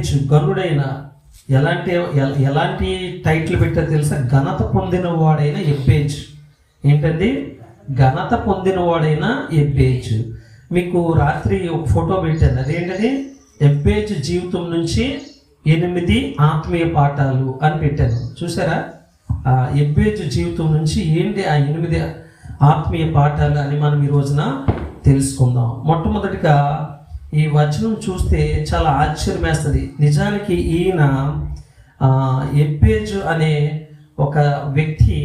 ఎబ్బేజు గనుడైన, ఎలాంటి టైటిల్ పెట్టారో తెలుసా? ఘనత పొందిన వాడైన ఎబ్బేజు. ఏంటండి? ఘనత పొందిన వాడైన ఎబ్బేజు. మీకు రాత్రి ఒక ఫోటో పెట్టాను, అదేంటది? ఎబ్బేజు జీవితం నుంచి 8 ఆత్మీయ పాఠాలు అని పెట్టాను, చూసారా? ఎబ్బేజు జీవితం నుంచి ఏంటి ఆ 8 ఆత్మీయ పాఠాలు అని మనం ఈ రోజున తెలుసుకుందాం. మొట్టమొదటిగా ఈ వచనం చూస్తే చాలా ఆశ్చర్యం వేస్తుంది. నిజానికి ఈయన ఎబ్బేజు అనే ఒక వ్యక్తి,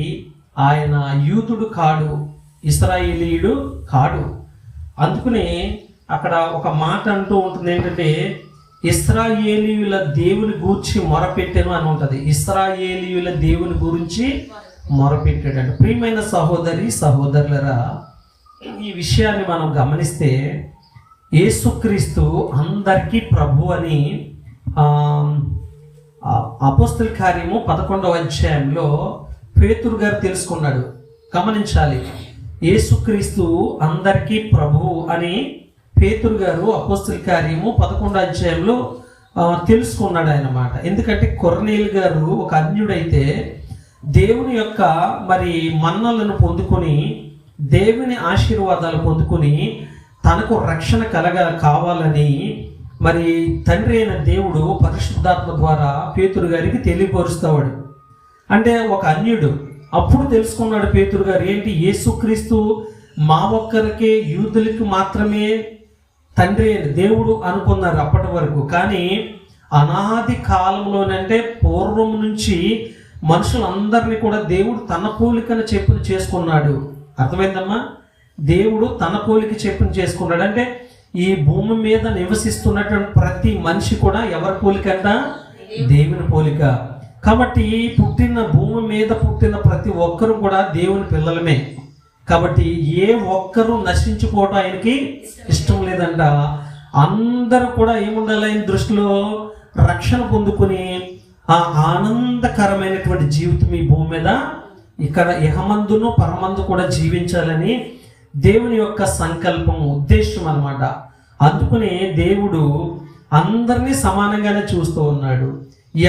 ఆయన యూదుడు కాడు, ఇశ్రాయేలీయుడు కాడు. అందుకనే అక్కడ ఒక మాట అంటూ ఉంటుంది, ఏంటంటే ఇశ్రాయేలీయుల దేవుని గూర్చి మొరపెట్టాను అని ఉంటుంది. ఇశ్రాయేలీయుల దేవుని గురించి మొరపెట్టాడు. ప్రియమైన సహోదరి సహోదరులరా, ఈ విషయాన్ని మనం గమనిస్తే యేసుక్రీస్తు అందరికీ ప్రభు అని అపోస్తల కార్యము 11వ అధ్యాయంలో పేతురు గారు తెలుసుకున్నాడు. గమనించాలి, యేసుక్రీస్తు అందరికీ ప్రభు అని పేతురు గారు అపోస్తల కార్యము 11వ అధ్యాయంలో తెలుసుకున్నాడు అన్నమాట. ఎందుకంటే కొర్నేలు గారు ఒక అన్యుడైతే దేవుని యొక్క మరి మన్నలను పొందుకొని, దేవుని ఆశీర్వాదాలు పొందుకొని తనకు రక్షణ కావాలని మరి తండ్రి అయిన దేవుడు పరిశుద్ధాత్మ ద్వారా పేతురు గారికి తెలియపరుస్తాడు. అంటే ఒక అన్యుడు అప్పుడు తెలుసుకున్నాడు పేతురు గారు, ఏంటి యేసుక్రీస్తు మా ఒక్కరికే, యూదులకు మాత్రమే తండ్రి అయిన దేవుడు అనుకున్నారు అప్పటి వరకు. కానీ అనాది కాలంలోనంటే పూర్వం నుంచి మనుషులందరినీ కూడా దేవుడు తన పోలికను చెప్పున చేసుకున్నాడు. అర్థమైందమ్మా? దేవుడు తన పోలిక చెప్పున చేసుకున్నాడు అంటే ఈ భూమి మీద నివసిస్తున్నటువంటి ప్రతి మనిషి కూడా ఎవరి పోలికంట? దేవుని పోలిక. కాబట్టి పుట్టిన భూమి మీద పుట్టిన ప్రతి ఒక్కరు కూడా దేవుని పిల్లలమే. కాబట్టి ఏ ఒక్కరూ నశించుకోవడం ఆయనకి ఇష్టం లేదంట. అందరూ కూడా ఏముండాలి ఆయన దృష్టిలో? రక్షణ పొందుకుని ఆ ఆనందకరమైనటువంటి జీవితం ఈ భూమి మీద ఇక్కడ ఇహమందును పరమందు కూడా జీవించాలని దేవుని యొక్క సంకల్పం, ఉద్దేశం అన్నమాట. అందుకనే దేవుడు అందరినీ సమానంగానే చూస్తూ ఉన్నాడు.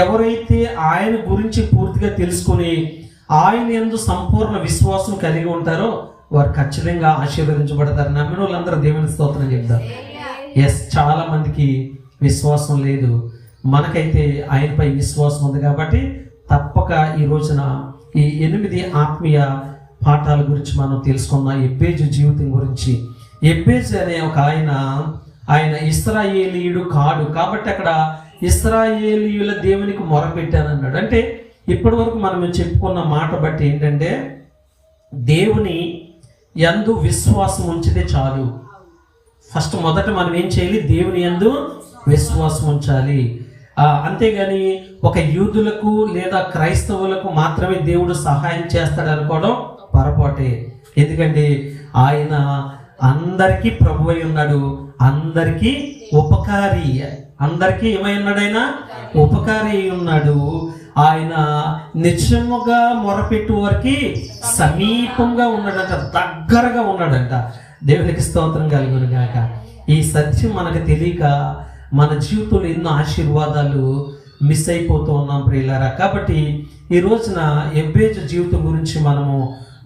ఎవరైతే ఆయన గురించి పూర్తిగా తెలుసుకుని ఆయన యందు సంపూర్ణ విశ్వాసం కలిగి ఉంటారో వారు ఖచ్చితంగా ఆశీర్వదించబడతారు. నమ్మిన వాళ్ళందరూ దేవుని స్తోత్రం చెప్తారు. ఎస్, చాలా మందికి విశ్వాసం లేదు, మనకైతే ఆయనపై విశ్వాసం ఉంది. కాబట్టి తప్పక ఈ రోజున ఈ 8 ఆత్మీయ పాఠాల గురించి మనం తెలుసుకున్నాం. ఎబ్బేజు జీవితం గురించి. ఎబ్బేజు అనే ఒక ఆయన ఇశ్రాయేలీయుడు కాడు కాబట్టి అక్కడ ఇశ్రాయేలీయుల దేవునికి మొరపెట్టానన్నాడు. అంటే ఇప్పటి వరకు మనం చెప్పుకున్న మాట బట్టి ఏంటంటే దేవుని యందు విశ్వాసం ఉంచితే చాలు. ఫస్ట్ మొదట మనం ఏం చేయాలి? దేవుని యందు విశ్వాసం ఉంచాలి. అంతేగాని ఒక యూదులకు లేదా క్రైస్తవులకు మాత్రమే దేవుడు సహాయం చేస్తాడు అనుకోవడం పొరపాటే. ఎందుకంటే ఆయన అందరికీ ప్రభు అయి ఉన్నాడు, అందరికీ ఉపకారి. అందరికీ ఏమై ఉన్నాడు? ఆయన ఉపకారి అయి ఉన్నాడు. ఆయన నిజముగా మొరపెట్టు వారికి సమీపంగా ఉన్నాడంట, దగ్గరగా ఉన్నాడంట. దేవునికి స్తోత్రం కలుగును గాక. ఈ సత్యం మనకు తెలియక మన జీవితంలో ఎన్నో ఆశీర్వాదాలు మిస్ అయిపోతూ ఉన్నాం ప్రియులారా. కాబట్టి ఈ రోజున ఎబ్బేజు జీవితం గురించి మనము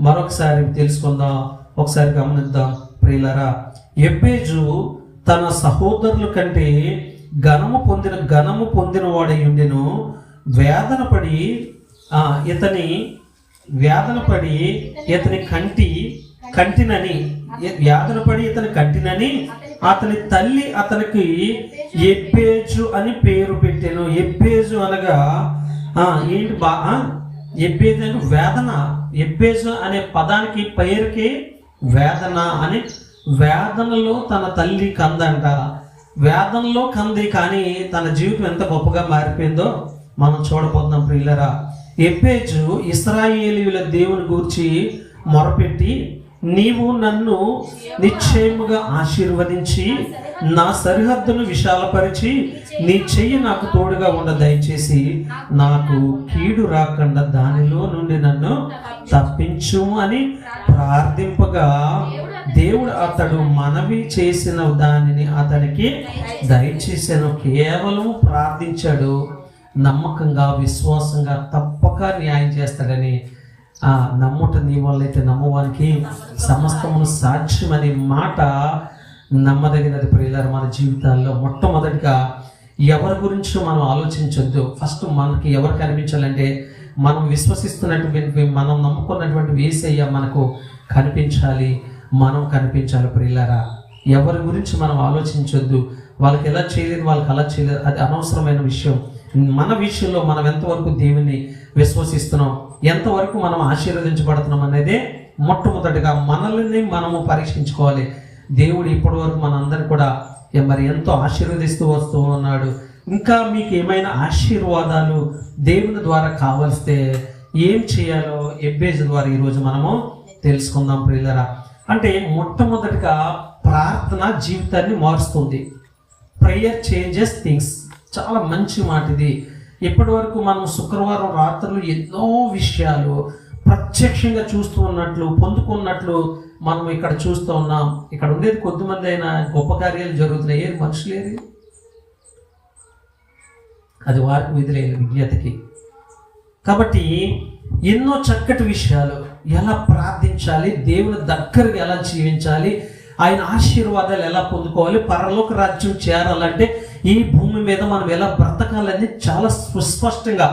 మరొకసారి తెలుసుకుందాం, ఒకసారి గమనిద్దాం ప్రియులారా. ఎబ్బేజు తన సహోదరుల కంటే ఘనము పొందిన వాడై ఉండెను. వేదన పడి ఇతని కంటినని అతని తల్లి అతనికి ఎబ్బేజు అని పేరు పెట్టాను. ఎబ్బేజు అనగా ఏంటి? ఎబ్బేజు అంటే వేదన. ఎబ్బేజు అనే పదానికి పేరుకి వేదన అని. వేదనలో తన తల్లి కందంట. వేదనలో కంది, కానీ తన జీవితం ఎంత గొప్పగా మారిపోయిందో మనం చూడబోతున్నాం ప్రియులరా. ఎబ్బేజు ఇశ్రాయేలీయుల దేవుని గూర్చి మొరపెట్టి నీవు నన్ను నిశ్చయముగా ఆశీర్వదించి నా సరిహద్దును విశాలపరిచి నీ చెయ్యి నాకు తోడుగా ఉండ దయచేసి నాకు కీడు రాకుండా దానిలో నుండి నన్ను తప్పించు అని ప్రార్థింపగా దేవుడు అతడు మనవి చేసిన దానిని అతనికి దయచేసాను. కేవలం ప్రార్థించాడు, నమ్మకంగా విశ్వాసంగా తప్పక న్యాయం చేస్తాడని. నమ్ముట నీ వల్లైతే నమ్మవానికి సమస్తమును సాధ్యం అనే మాట నమ్మదగినది ప్రియులారా. మన జీవితాల్లో మొట్టమొదటిగా ఎవరి గురించి మనం ఆలోచించొద్దు. ఫస్ట్ మనకి ఎవరు కనిపించాలంటే మనం విశ్వసిస్తున్నటువంటి, మనం నమ్ముకున్నటువంటి యేసయ్య మనకు కనిపించాలి, మనం కనిపించాలి ప్రియులారా. ఎవరి గురించి మనం ఆలోచించొద్దు. వాళ్ళకి ఎలా చేయలేదు, వాళ్ళకి అలా చేయలేదు, అది అనవసరమైన విషయం. మన విషయంలో మనం ఎంతవరకు దేవుని విశ్వసిస్తున్నాం, ఎంతవరకు మనం ఆశీర్వదించబడుతున్నాం అనేది మొట్టమొదటిగా మనల్ని మనము పరీక్షించుకోవాలి. దేవుడు ఇప్పటి వరకు మనందరినీ కూడా మరి ఎంతో ఆశీర్వదిస్తూ వస్తూ ఉన్నాడు. ఇంకా మీకు ఏమైనా ఆశీర్వాదాలు దేవుని ద్వారా కావలిస్తే ఏం చేయాలో ఎబ్బేజు ద్వారా ఈరోజు మనము తెలుసుకుందాం ప్రియులారా. అంటే మొట్టమొదటిగా ప్రార్థన జీవితాన్ని మారుస్తుంది. Prayer changes things. చాలా మంచి మాట ఇది. ఇప్పటి వరకు మనం శుక్రవారం రాత్రులు ఎన్నో విషయాలు ప్రత్యక్షంగా చూస్తూ ఉన్నట్లు, పొందుకున్నట్లు మనం ఇక్కడ చూస్తూ ఉన్నాం. ఇక్కడ ఉండేది కొద్దిమంది అయినా గొప్ప కార్యాలు జరుగుతున్నాయి. ఏది మనుషులేది, అది వారికి విధులైన విజ్ఞతకి. కాబట్టి ఎన్నో చక్కటి విషయాలు, ఎలా ప్రార్థించాలి, దేవుని దగ్గరగా ఎలా జీవించాలి, ఆయన ఆశీర్వాదాలు ఎలా పొందుకోవాలి, పరలోక రాజ్యం చేరాలంటే ఈ భూమి మీద మనం ఎలా బ్రతకాలని చాలా సుస్పష్టంగా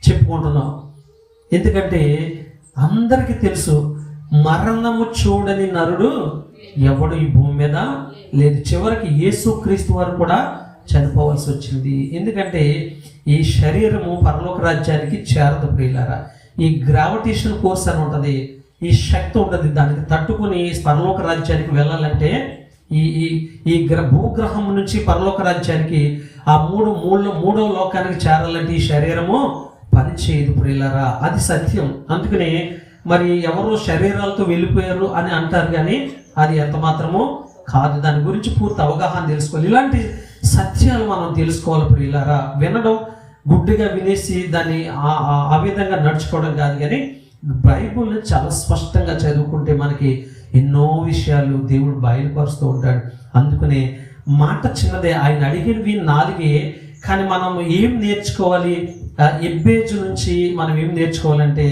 చెప్పుకుంటున్నాం. ఎందుకంటే అందరికీ తెలుసు, మరణము చూడని నరుడు ఎవడు ఈ భూమి మీద లేదు. చివరికి యేసుక్రీస్తు వారు కూడా చనిపోవాల్సి వచ్చింది. ఎందుకంటే ఈ శరీరము పరలోక రాజ్యానికి చేరదు ప్రియులారా. ఈ గ్రావిటేషన్ ఫోర్స్ అని ఉంటుంది, ఈ శక్తి ఉంటుంది, దానికి తట్టుకుని పరలోక రాజ్యానికి వెళ్ళాలంటే ఈ భూగ్రహం నుంచి పరలోక రాజ్యానికి ఆ మూడో లోకానికి చేరాలంటే ఈ శరీరము పనిచేయదు ప్రియులారా. అది సత్యం. అందుకనే మరి ఎవరో శరీరాలతో వెళ్ళిపోయారు అని అంటారు, కానీ అది ఎంత మాత్రమో కాదు. దాని గురించి పూర్తి అవగాహన తెలుసుకోవాలి. ఇలాంటి సత్యాలు మనం తెలుసుకోవాలి ప్రియులారా. వినడం, గుడ్డిగా వినేసి దాన్ని ఆ విధంగా నడుచుకోవడం కాదు, కానీ బైబుల్ని చాలా స్పష్టంగా చదువుకుంటే మనకి ఎన్నో విషయాలు దేవుడు బయలుపరుస్తూ ఉంటాడు. అందుకనే మాట చిన్నదే, ఆయన అడిగినవి 4, కానీ మనం ఏం నేర్చుకోవాలి? ఎబ్బేజు నుంచి మనం ఏం నేర్చుకోవాలంటే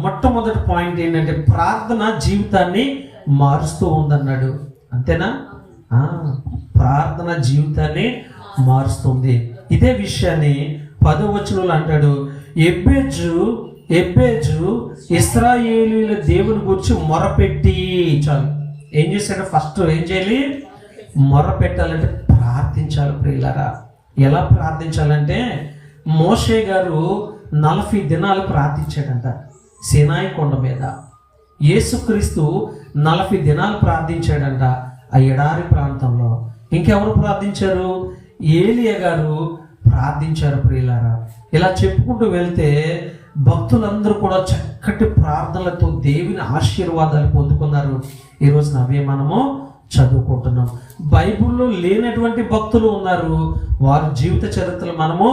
మొట్టమొదటి పాయింట్ ఏంటంటే ప్రార్థన జీవితాన్ని మారుస్తూ ఉందన్నాడు. అంతేనా? ప్రార్థన జీవితాన్ని మారుస్తుంది. ఇదే విషయాన్ని 10వ వచనంలో అంటాడు, ఎబ్బేజు ఇశ్రాయేలీయుల దేవుని గురించి మొరపెట్టి. చాలు, ఏం చేశాడు? ఫస్ట్ ఏం చేయాలి? మొరపెట్టాలంటే ప్రార్థించాలి ప్రియులారా. ఎలా ప్రార్థించాలంటే మోషే గారు 40 దినాలు ప్రార్థించాడంట సీనాయి కొండ మీద. యేసుక్రీస్తు 40 దినాలు ప్రార్థించాడంట ఆ ఎడారి ప్రాంతంలో. ఇంకెవరు ప్రార్థించారు? ఏలియా గారు ప్రార్థించారు ప్రియులారా. ఇలా చెప్పుకుంటూ వెళ్తే భక్తులందరూ కూడా చక్కటి ప్రార్థనలతో దేవుని ఆశీర్వాదాలు పొందుకున్నారు. ఈరోజు అవే మనము చదువుకుంటున్నాం. బైబిల్లో లేనటువంటి భక్తులు ఉన్నారు, వారి జీవిత చరిత్రలు మనము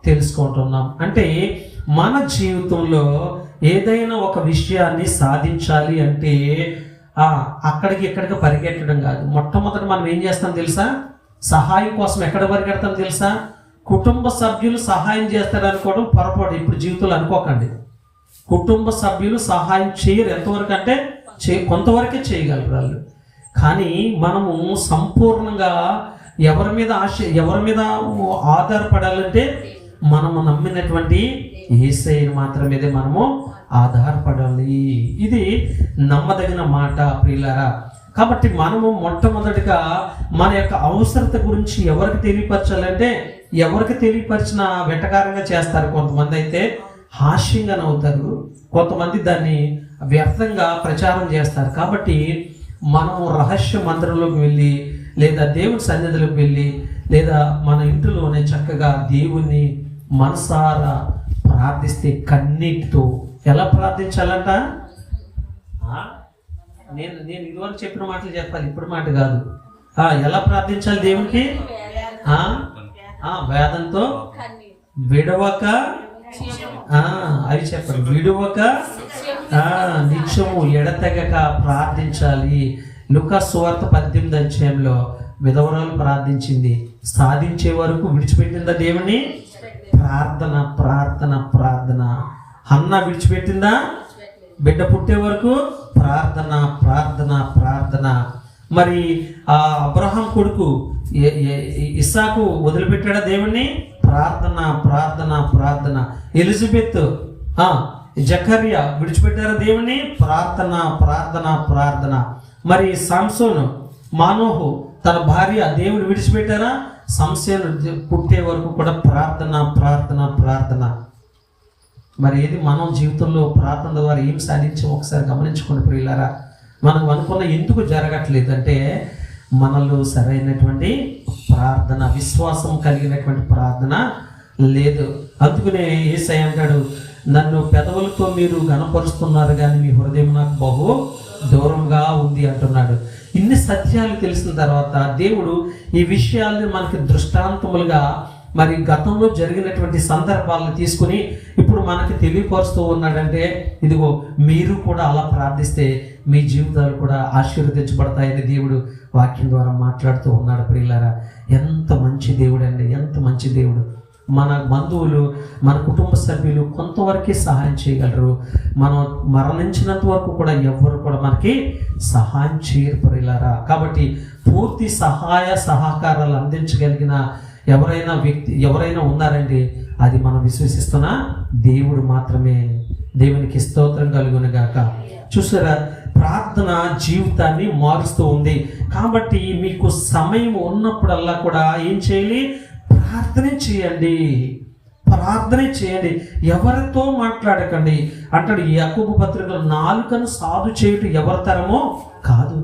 తెలుసుకుంటున్నాం. అంటే మన జీవితంలో ఏదైనా ఒక విషయాన్ని సాధించాలి అంటే అక్కడికి ఇక్కడికి పరిగెట్టడం కాదు. మొట్టమొదటి మనం ఏం చేస్తాం తెలుసా? సహాయం కోసం ఎక్కడ పరిగెడతాం తెలుసా? కుటుంబ సభ్యులు సహాయం చేస్తారు అనుకోవడం పొరపాటు. ఇప్పుడు జీవితంలో అనుకోకండి. కుటుంబ సభ్యులు సహాయం చేయరు. ఎంతవరకు అంటే కొంతవరకే చేయగలరు వాళ్ళు. కానీ మనము సంపూర్ణంగా ఎవరి మీద ఆధారపడాలంటే మనము నమ్మినటువంటి యేసయ్యను మాత్రమే మనము ఆధారపడాలి. ఇది నమ్మదగిన మాట ప్రియులారా. కాబట్టి మనము మొట్టమొదటిగా మన యొక్క అవసరత గురించి ఎవరికి తెలియపరచాలంటే, ఎవరికి తెలియపరిచినా వెటకారంగా చేస్తారు. కొంతమంది అయితే హాస్యంగా నవ్వుతారు, కొంతమంది దాన్ని వ్యర్థంగా ప్రచారం చేస్తారు. కాబట్టి మనము రహస్య మందిరంలోకి వెళ్ళి, లేదా దేవుని సన్నిధిలోకి వెళ్ళి, లేదా మన ఇంటిలోనే చక్కగా దేవుణ్ణి మనసారా ప్రార్థిస్తే కన్నీటితో. ఎలా ప్రార్థించాలంట? నేను ఇదివరకు చెప్పిన మాటలు చెప్పాలి, ఇప్పుడు మాట కాదు. ఎలా ప్రార్థించాలి దేవునికి? వేదంతో విడవక, అవి చెప్పండి, విడవక నిత్యము ఎడతెగక ప్రార్థించాలి. లూకా సువార్త 18వ అధ్యాయంలో విధవరాలు ప్రార్థించింది, సాధించే వరకు విడిచిపెట్టిందా దేవుని? ప్రార్థన ప్రార్థన ప్రార్థన. హన్నా విడిచిపెట్టిందా? బిడ్డ పుట్టే వరకు ప్రార్థన ప్రార్థన ప్రార్థన. మరి అబ్రహాం కొడుకు ఇస్సాకు వదిలిపెట్టాడా దేవుణ్ణి? ప్రార్థన ప్రార్థన ప్రార్థన. ఎలిజబెత్ జకర్యా విడిచిపెట్టారా దేవుణ్ణి? ప్రార్థన ప్రార్థన ప్రార్థన. మరి సంసోను మానోహు తన భార్య దేవుని విడిచిపెట్టారా? సంశయం పుట్టే వరకు కూడా ప్రార్థన ప్రార్థన ప్రార్థన. మరి ఏది మనం జీవితంలో ప్రార్థన ద్వారా ఏం సాధించాం ఒకసారి గమనించుకోండి ప్రియులారా. మనం అనుకున్న ఎందుకు జరగట్లేదు అంటే మనలో సరైనటువంటి ప్రార్థన, విశ్వాసం కలిగినటువంటి ప్రార్థన లేదు. అందుకనే యేసయ్య అంటాడు, నన్ను పెదవులతో మీరు గణపరుస్తున్నారు కానీ మీ హృదయం నాకు బహు దూరంగా ఉంది అంటున్నాడు. ఇన్ని సత్యాలు తెలిసిన తర్వాత దేవుడు ఈ విషయాల్ని మనకి దృష్టాంతములుగా మరి గతంలో జరిగినటువంటి సందర్భాలను తీసుకుని ఇప్పుడు మనకి తెలియపరుస్తూ ఉన్నాడంటే, ఇదిగో మీరు కూడా అలా ప్రార్థిస్తే మీ జీవితాలు కూడా ఆశీర్వదించబడతాయని దేవుడు వాక్యం ద్వారా మాట్లాడుతూ ఉన్నాడు. ప్రియులారా, ఎంత మంచి దేవుడు అండి, ఎంత మంచి దేవుడు. మన బంధువులు, మన కుటుంబ సభ్యులు కొంతవరకే సహాయం చేయగలరు. మనం మరణించినంత వరకు కూడా ఎవ్వరు కూడా మనకి సహాయం చేయరు ప్రియులారా. కాబట్టి పూర్తి సహాయ సహకారాలు అందించగలిగిన ఎవరైనా ఉన్నారండి, అది మనం విశ్వసిస్తున్న దేవుడు మాత్రమే. దేవునికి స్తోత్రం కలుగును గాక. చూసారా, ప్రార్థన జీవితాన్ని మారుస్తూ ఉంది. కాబట్టి మీకు సమయం ఉన్నప్పుడల్లా కూడా ఏం చేయాలి? ప్రార్థన చేయండి, ప్రార్థన చేయండి. ఎవరితో మాట్లాడకండి అంటాడు యాకోబు పత్రికలో, నాలుకను సాధు చేయటం ఎవరి తరమో కాదు.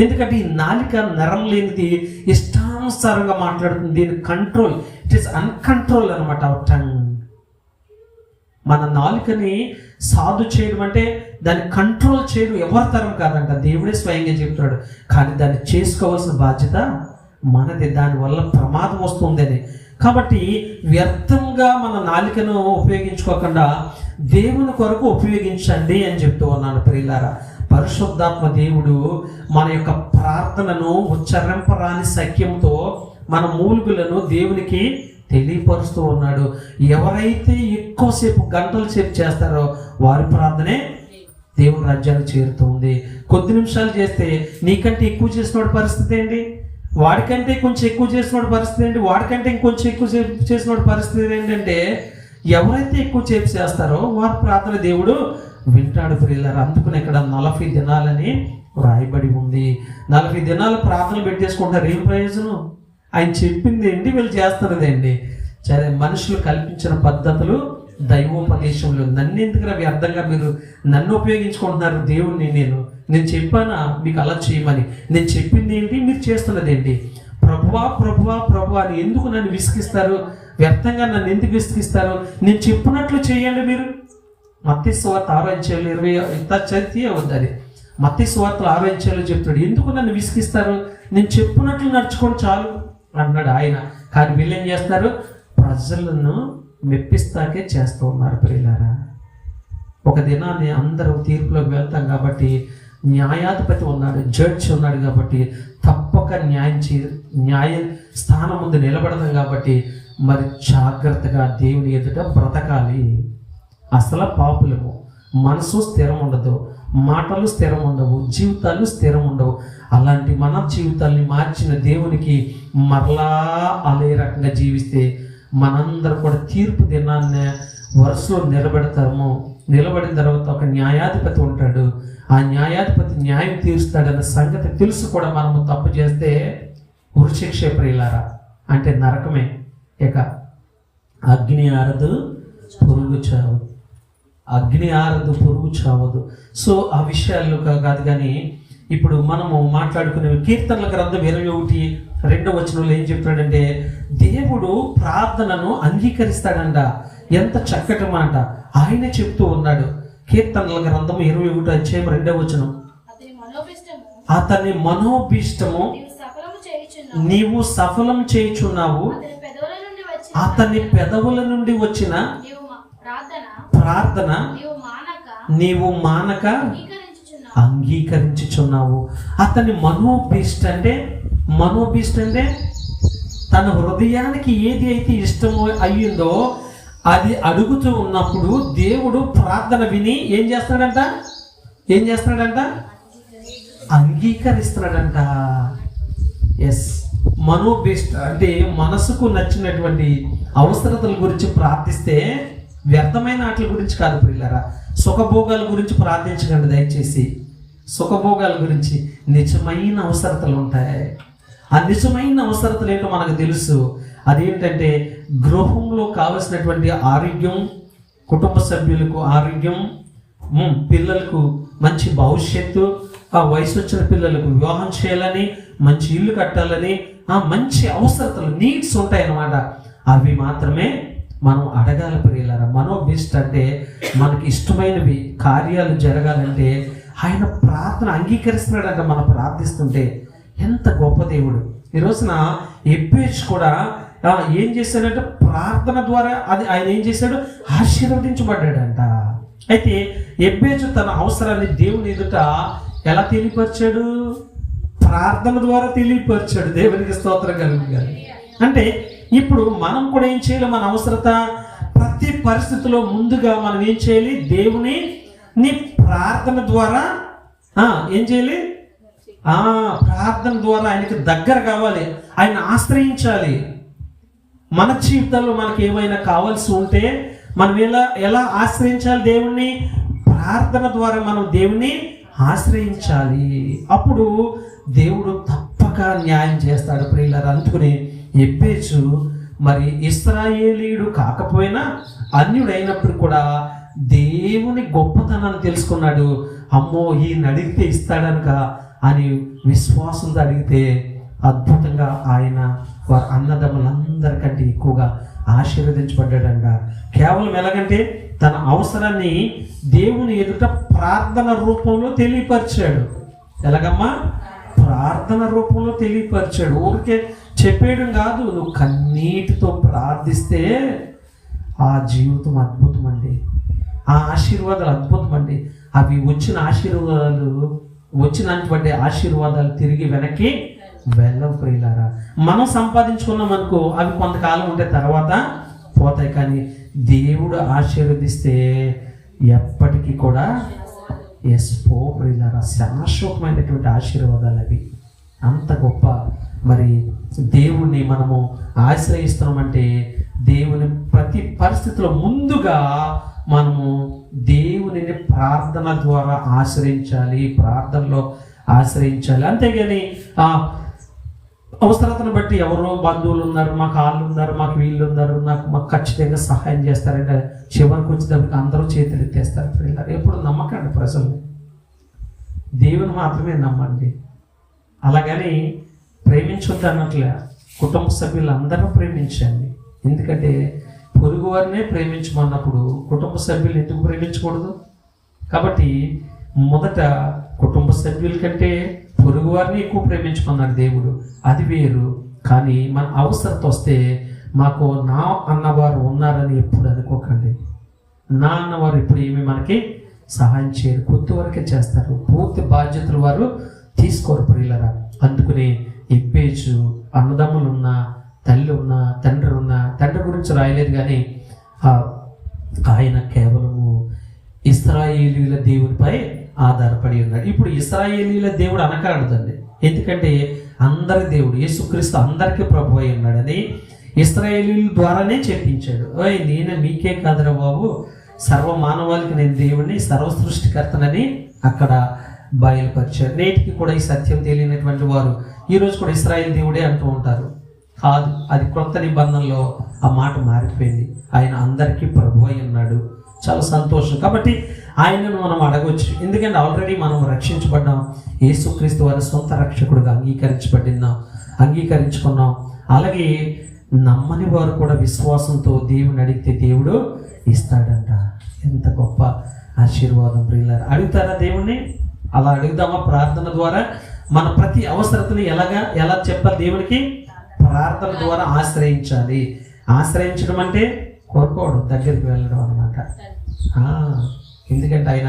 ఎందుకంటే ఈ నాలిక నరం లేనిది ఇష్టానుసారంగా మాట్లాడుతుంది. దీని కంట్రోల్, ఇట్ ఈస్ అన్కంట్రోల్ అనమాట. టంగ్, మన నాలుకని సాధు చేయడం అంటే దాన్ని కంట్రోల్ చేయడం ఎవరి తరం కాదంట, దేవుడే స్వయంగా చెప్తున్నాడు. కానీ దాన్ని చేసుకోవాల్సిన బాధ్యత మనది. దానివల్ల ప్రమాదం వస్తుందని. కాబట్టి వ్యర్థంగా మన నాలికను ఉపయోగించుకోకుండా దేవుని కొరకు ఉపయోగించండి అని చెప్తూ ఉన్నాను ప్రియులారా. పరిశుద్ధాత్మ దేవుడు మన యొక్క ప్రార్థనను ఉచ్చరింపరాని సఖ్యంతో మన మూలుగులను దేవునికి తెలియపరుస్తూ ఉన్నాడు. ఎవరైతే ఎక్కువసేపు గంటల సేపు చేస్తారో వారి ప్రార్థనే దేవుని రాజ్యానికి చేరుతుంది. కొద్ది నిమిషాలు చేస్తే నీకంటే ఎక్కువ చేసినోడి పరిస్థితి ఏంటి? వాడికంటే కొంచెం ఎక్కువ చేసినోడి పరిస్థితి ఏంటి? వాడికంటే ఇంకొంచెం ఎక్కువ చేసినోడి పరిస్థితి ఏంటంటే ఎవరైతే ఎక్కువ సేపు చేస్తారో వారి ప్రార్థన దేవుడు వింటాడు ప్రియులారా. అందుకని ఇక్కడ 40 దినాలని రాయబడి ఉంది. 40 దినాలు ప్రార్థనలు పెట్టేసుకుంటారు, ఏం ప్రయోజనం? ఆయన చెప్పింది ఏంటి, వీళ్ళు చేస్తున్నదేంటి? సరే, మనుషులు కల్పించిన పద్ధతులు దైవోపదేశంలో. నన్ను ఎందుకు వ్యర్థంగా మీరు నన్ను ఉపయోగించుకుంటున్నారు? దేవుణ్ణి నేను చెప్పానా మీకు అలా చేయమని? నేను చెప్పింది ఏంటి, మీరు చేస్తున్నది ఏంటి? ప్రభువా ప్రభువా ప్రభువా అని ఎందుకు నన్ను విసిగిస్తారు? వ్యర్థంగా నన్ను ఎందుకు విసిగిస్తారు? నేను చెప్పినట్లు చేయండి మీరు. మత్తయి సువార్త 6వ అధ్యాయంలో 20 చదివితే అవుతుంది. మత్తయి సువార్త 6వ అధ్యాయంలో చెప్తాడు, ఎందుకు నన్ను విసిగిస్తారు? నేను చెప్పినట్లు నడుచుకోండి చాలు అన్నాడు ఆయన. కానీ వీళ్ళు ఏం చేస్తారు? ప్రజలను మెప్పిస్తాకే చేస్తూ ఉన్నారు ప్రియులారా. ఒక దినాన్ని అందరూ తీర్పులోకి వెళ్తాం కాబట్టి న్యాయాధిపతి ఉన్నాడు, జడ్జి ఉన్నాడు కాబట్టి తప్పక న్యాయ స్థానం ముందు నిలబడదాం కాబట్టి మరి జాగ్రత్తగా దేవుని ఎదుట బ్రతకాలి. అసలు పాపులము, మనసు స్థిరం ఉండదు, మాటలు స్థిరం ఉండవు, జీవితాలు స్థిరం ఉండవు. అలాంటి మన జీవితాల్ని మార్చిన దేవునికి మరలా అదే రకంగా జీవిస్తే మనందరూ కూడా తీర్పు దినాన్ని వరుసలో నిలబడిన తర్వాత ఒక న్యాయాధిపతి ఉంటాడు. ఆ న్యాయాధిపతి న్యాయం తీరుస్తాడన్న సంగతి తెలుసు కూడా మనము తప్పు చేస్తే ఉరిశిక్ష ప్రియులారా, అంటే నరకమే. ఇక అగ్ని ఆరదు పురుగు చావదు, అగ్ని ఆరదు పురుగు చావదు. సో ఆ విషయాల్లో కాదు. కానీ ఇప్పుడు మనము మాట్లాడుకునే కీర్తనల గ్రంథం 21:2 వచనంలో ఏం చెప్తాడంటే దేవుడు ప్రార్థనను అంగీకరిస్తాడంట. ఎంత చక్కటి మాట ఆయనే చెప్తూ ఉన్నాడు. కీర్తనల గ్రంథం 21:2 అతని మనోభీష్టము నీవు సఫలం చేయుచున్నావు. అతని పెదవుల నుండి వచ్చిన ప్రార్థన నీవు మానక అంగీకరించుచున్నావు. అతని మనోభీష్ట అంటే తన హృదయానికి ఏది అయితే ఇష్టమో అయ్యిందో అది అడుగుతూ ఉన్నప్పుడు దేవుడు ప్రార్థన విని ఏం చేస్తున్నాడంట? అంగీకరిస్తున్నాడంట. ఎస్, మనోభీష్ట అంటే మనసుకు నచ్చినటువంటి అవసరతల గురించి ప్రార్థిస్తే వ్యర్థమైన వాటి గురించి కాదు ప్రియులారా. సుఖభోగాల గురించి ప్రార్థించకండి దయచేసి. సుఖభోగాల గురించి నిజమైన అవసరతలు ఉంటాయి. ఆ నిజమైన అవసరతలు ఏంటో మనకు తెలుసు. అదేంటంటే గృహంలో కావలసినటువంటి ఆరోగ్యం, కుటుంబ సభ్యులకు ఆరోగ్యం, పిల్లలకు మంచి భవిష్యత్తు, ఆ వయసు వచ్చిన పిల్లలకు వివాహం చేయాలని, మంచి ఇల్లు కట్టాలని, ఆ మంచి అవసరతలు, నీడ్స్ ఉంటాయన్నమాట. అవి మాత్రమే మనం అడగాల ప్రియులారా. మనోభీష్ట అంటే మనకి ఇష్టమైనవి కార్యాలు జరగాలంటే ఆయన ప్రార్థన అంగీకరిస్తున్నాడంట. మనం ప్రార్థిస్తుంటే ఎంత గొప్ప దేవుడు. ఈ రోజున ఎబ్బేజు కూడా ఏం చేశాడంటే ప్రార్థన ద్వారా అది ఆయన ఏం చేశాడు? ఆశీర్వదించబడ్డాడంట. అయితే ఎబ్బేజు తన అవసరాన్ని దేవుని ఎదుట ఎలా తెలియపరిచాడు? ప్రార్థన ద్వారా తెలియపరిచాడు. దేవునికి స్తోత్రం కలుగుగాక. అంటే ఇప్పుడు మనం కూడా ఏం చేయాలి? మన అవసరత ప్రతి పరిస్థితిలో ముందుగా మనం ఏం చేయాలి? దేవుని ప్రార్థన ద్వారా ఏం చేయాలి? ప్రార్థన ద్వారా ఆయనకి దగ్గర కావాలి, ఆయన ఆశ్రయించాలి. మన జీవితంలో మనకి ఏమైనా కావాల్సి ఉంటే మనం ఎలా ఆశ్రయించాలి? దేవుణ్ణి ప్రార్థన ద్వారా మనం దేవుణ్ణి ఆశ్రయించాలి. అప్పుడు దేవుడు తప్పక న్యాయం చేస్తాడు ప్రియులారా. అందుకని ఎబ్బేజు మరి ఇశ్రాయేలీయుడు కాకపోయినా అన్యుడైనప్పుడు కూడా దేవుని గొప్పతనాన్ని తెలుసుకున్నాడు. అమ్మో, ఈయన అడిగితే ఇస్తాడనక అని విశ్వాసంతో అడిగితే అద్భుతంగా ఆయన వారి అన్నదమ్ములందరికంటే ఎక్కువగా ఆశీర్వదించబడ్డాడంట. కేవలం ఎలాగంటే తన అవసరాన్ని దేవుని ఎదుట ప్రార్థన రూపంలో తెలియపరిచాడు. ఎలాగమ్మా? ప్రార్థన రూపంలో తెలియపరిచాడు. ఊరికే చెప్పేయడం కాదు, నువ్వు కన్నీటితో ప్రార్థిస్తే ఆ జీవితం అద్భుతం అండి. ఆ ఆశీర్వాదాలు అద్భుతం అండి. అవి వచ్చినటువంటి ఆశీర్వాదాలు తిరిగి వెనక్కి వెళ్ళవు ప్రియులారా. మనం సంపాదించుకున్నాం అనుకో, అవి కొంతకాలం ఉంటే తర్వాత పోతాయి. కానీ దేవుడు ఆశీర్వదిస్తే ఎప్పటికీ కూడా ప్రియులారా శాశ్వతమైనటువంటి ఆశీర్వాదాలు అవి. అంత గొప్ప మరి దేవుణ్ణి మనము ఆశ్రయిస్తున్నామంటే దేవుని ప్రతి పరిస్థితిలో ముందుగా మనము దేవునిని ప్రార్థన ద్వారా ఆశ్రయించాలి, ప్రార్థనలో ఆశ్రయించాలి. అంతేగాని అవసరతను బట్టి ఎవరో బంధువులు ఉన్నారు, మాకు వాళ్ళు ఉన్నారు, మాకు వీళ్ళు ఉన్నారు, మాకు ఖచ్చితంగా సహాయం చేస్తారంటే చివరికి వచ్చేటప్పటికి అందరూ చేతులు ఎత్తేస్తారు పిల్లలు. ఎప్పుడు నమ్మకండి ప్రజలు, దేవుని మాత్రమే నమ్మండి. అలాగని ప్రేమించొద్దు అన్నట్లే, కుటుంబ సభ్యులందరూ ప్రేమించండి. ఎందుకంటే పొరుగు వారినే ప్రేమించమన్నప్పుడు కుటుంబ సభ్యులు ఎందుకు ప్రేమించకూడదు? కాబట్టి మొదట కుటుంబ సభ్యుల కంటే పొరుగు వారిని ఎక్కువ ప్రేమించుకున్నాడు దేవుడు, అది వేరు. కానీ మన అవసరత వస్తే మాకు నా అన్నవారు ఉన్నారని ఎప్పుడు అనుకోకండి. నా అన్నవారు ఇప్పుడు ఏమి మనకి సహాయం చేయరు, కొద్ది వరకే చేస్తారు, పూర్తి బాధ్యతలు వారు తీసుకోరు ప్రియులరా. అందుకని ఎబ్బేజు అన్నదమ్ములు ఉన్నా, తల్లి ఉన్నా, తండ్రి ఉన్నా, తండ్రి గురించి రాయలేదు కానీ ఆయన కేవలము ఇశ్రాయేలీయుల దేవునిపై ఆధారపడి ఉన్నాడు. ఇప్పుడు ఇశ్రాయేలీయుల దేవుడు అనకూడదండి, ఎందుకంటే అందరి దేవుడు యేసుక్రీస్తు అందరికీ ప్రభు అయి ఉన్నాడని ఇశ్రాయేలీయుల ద్వారానే చెప్పించాడు. నేను మీకే కాదురా బాబు, సర్వ మానవాళికి నేను దేవుడిని, సర్వ సృష్టికర్తనని అక్కడ బయలుపరిచాడు. నేటికి కూడా ఈ సత్యం తెలియనటువంటి వారు ఈరోజు కూడా ఇశ్రాయేల్ దేవుడే అంటూ ఉంటారు. కాదు, అది కొత్త నిబంధనలో ఆ మాట మారిపోయింది. ఆయన అందరికీ ప్రభు అయి ఉన్నాడు. చాలా సంతోషం. కాబట్టి ఆయనను మనం అడగవచ్చు, ఎందుకంటే ఆల్రెడీ మనం రక్షించబడ్డాం, యేసుక్రీస్తు వారి సొంత రక్షకుడుగా అంగీకరించుకున్నాం. అలాగే నమ్మని వారు కూడా విశ్వాసంతో దేవుని అడిగితే దేవుడు ఇస్తాడంట. ఎంత గొప్ప ఆశీర్వాదం ప్రియులారా. అడుగుతారా దేవుణ్ణి? అలా అడుగుదామా? ప్రార్థన ద్వారా మన ప్రతి అవసరతని ఎలా చెప్పాలి? దేవునికి ప్రార్థన ద్వారా ఆశ్రయించాలి. ఆశ్రయించడం అంటే కోరుకోవడం, దగ్గరికి వెళ్ళడం అన్నమాట. ఎందుకంటే ఆయన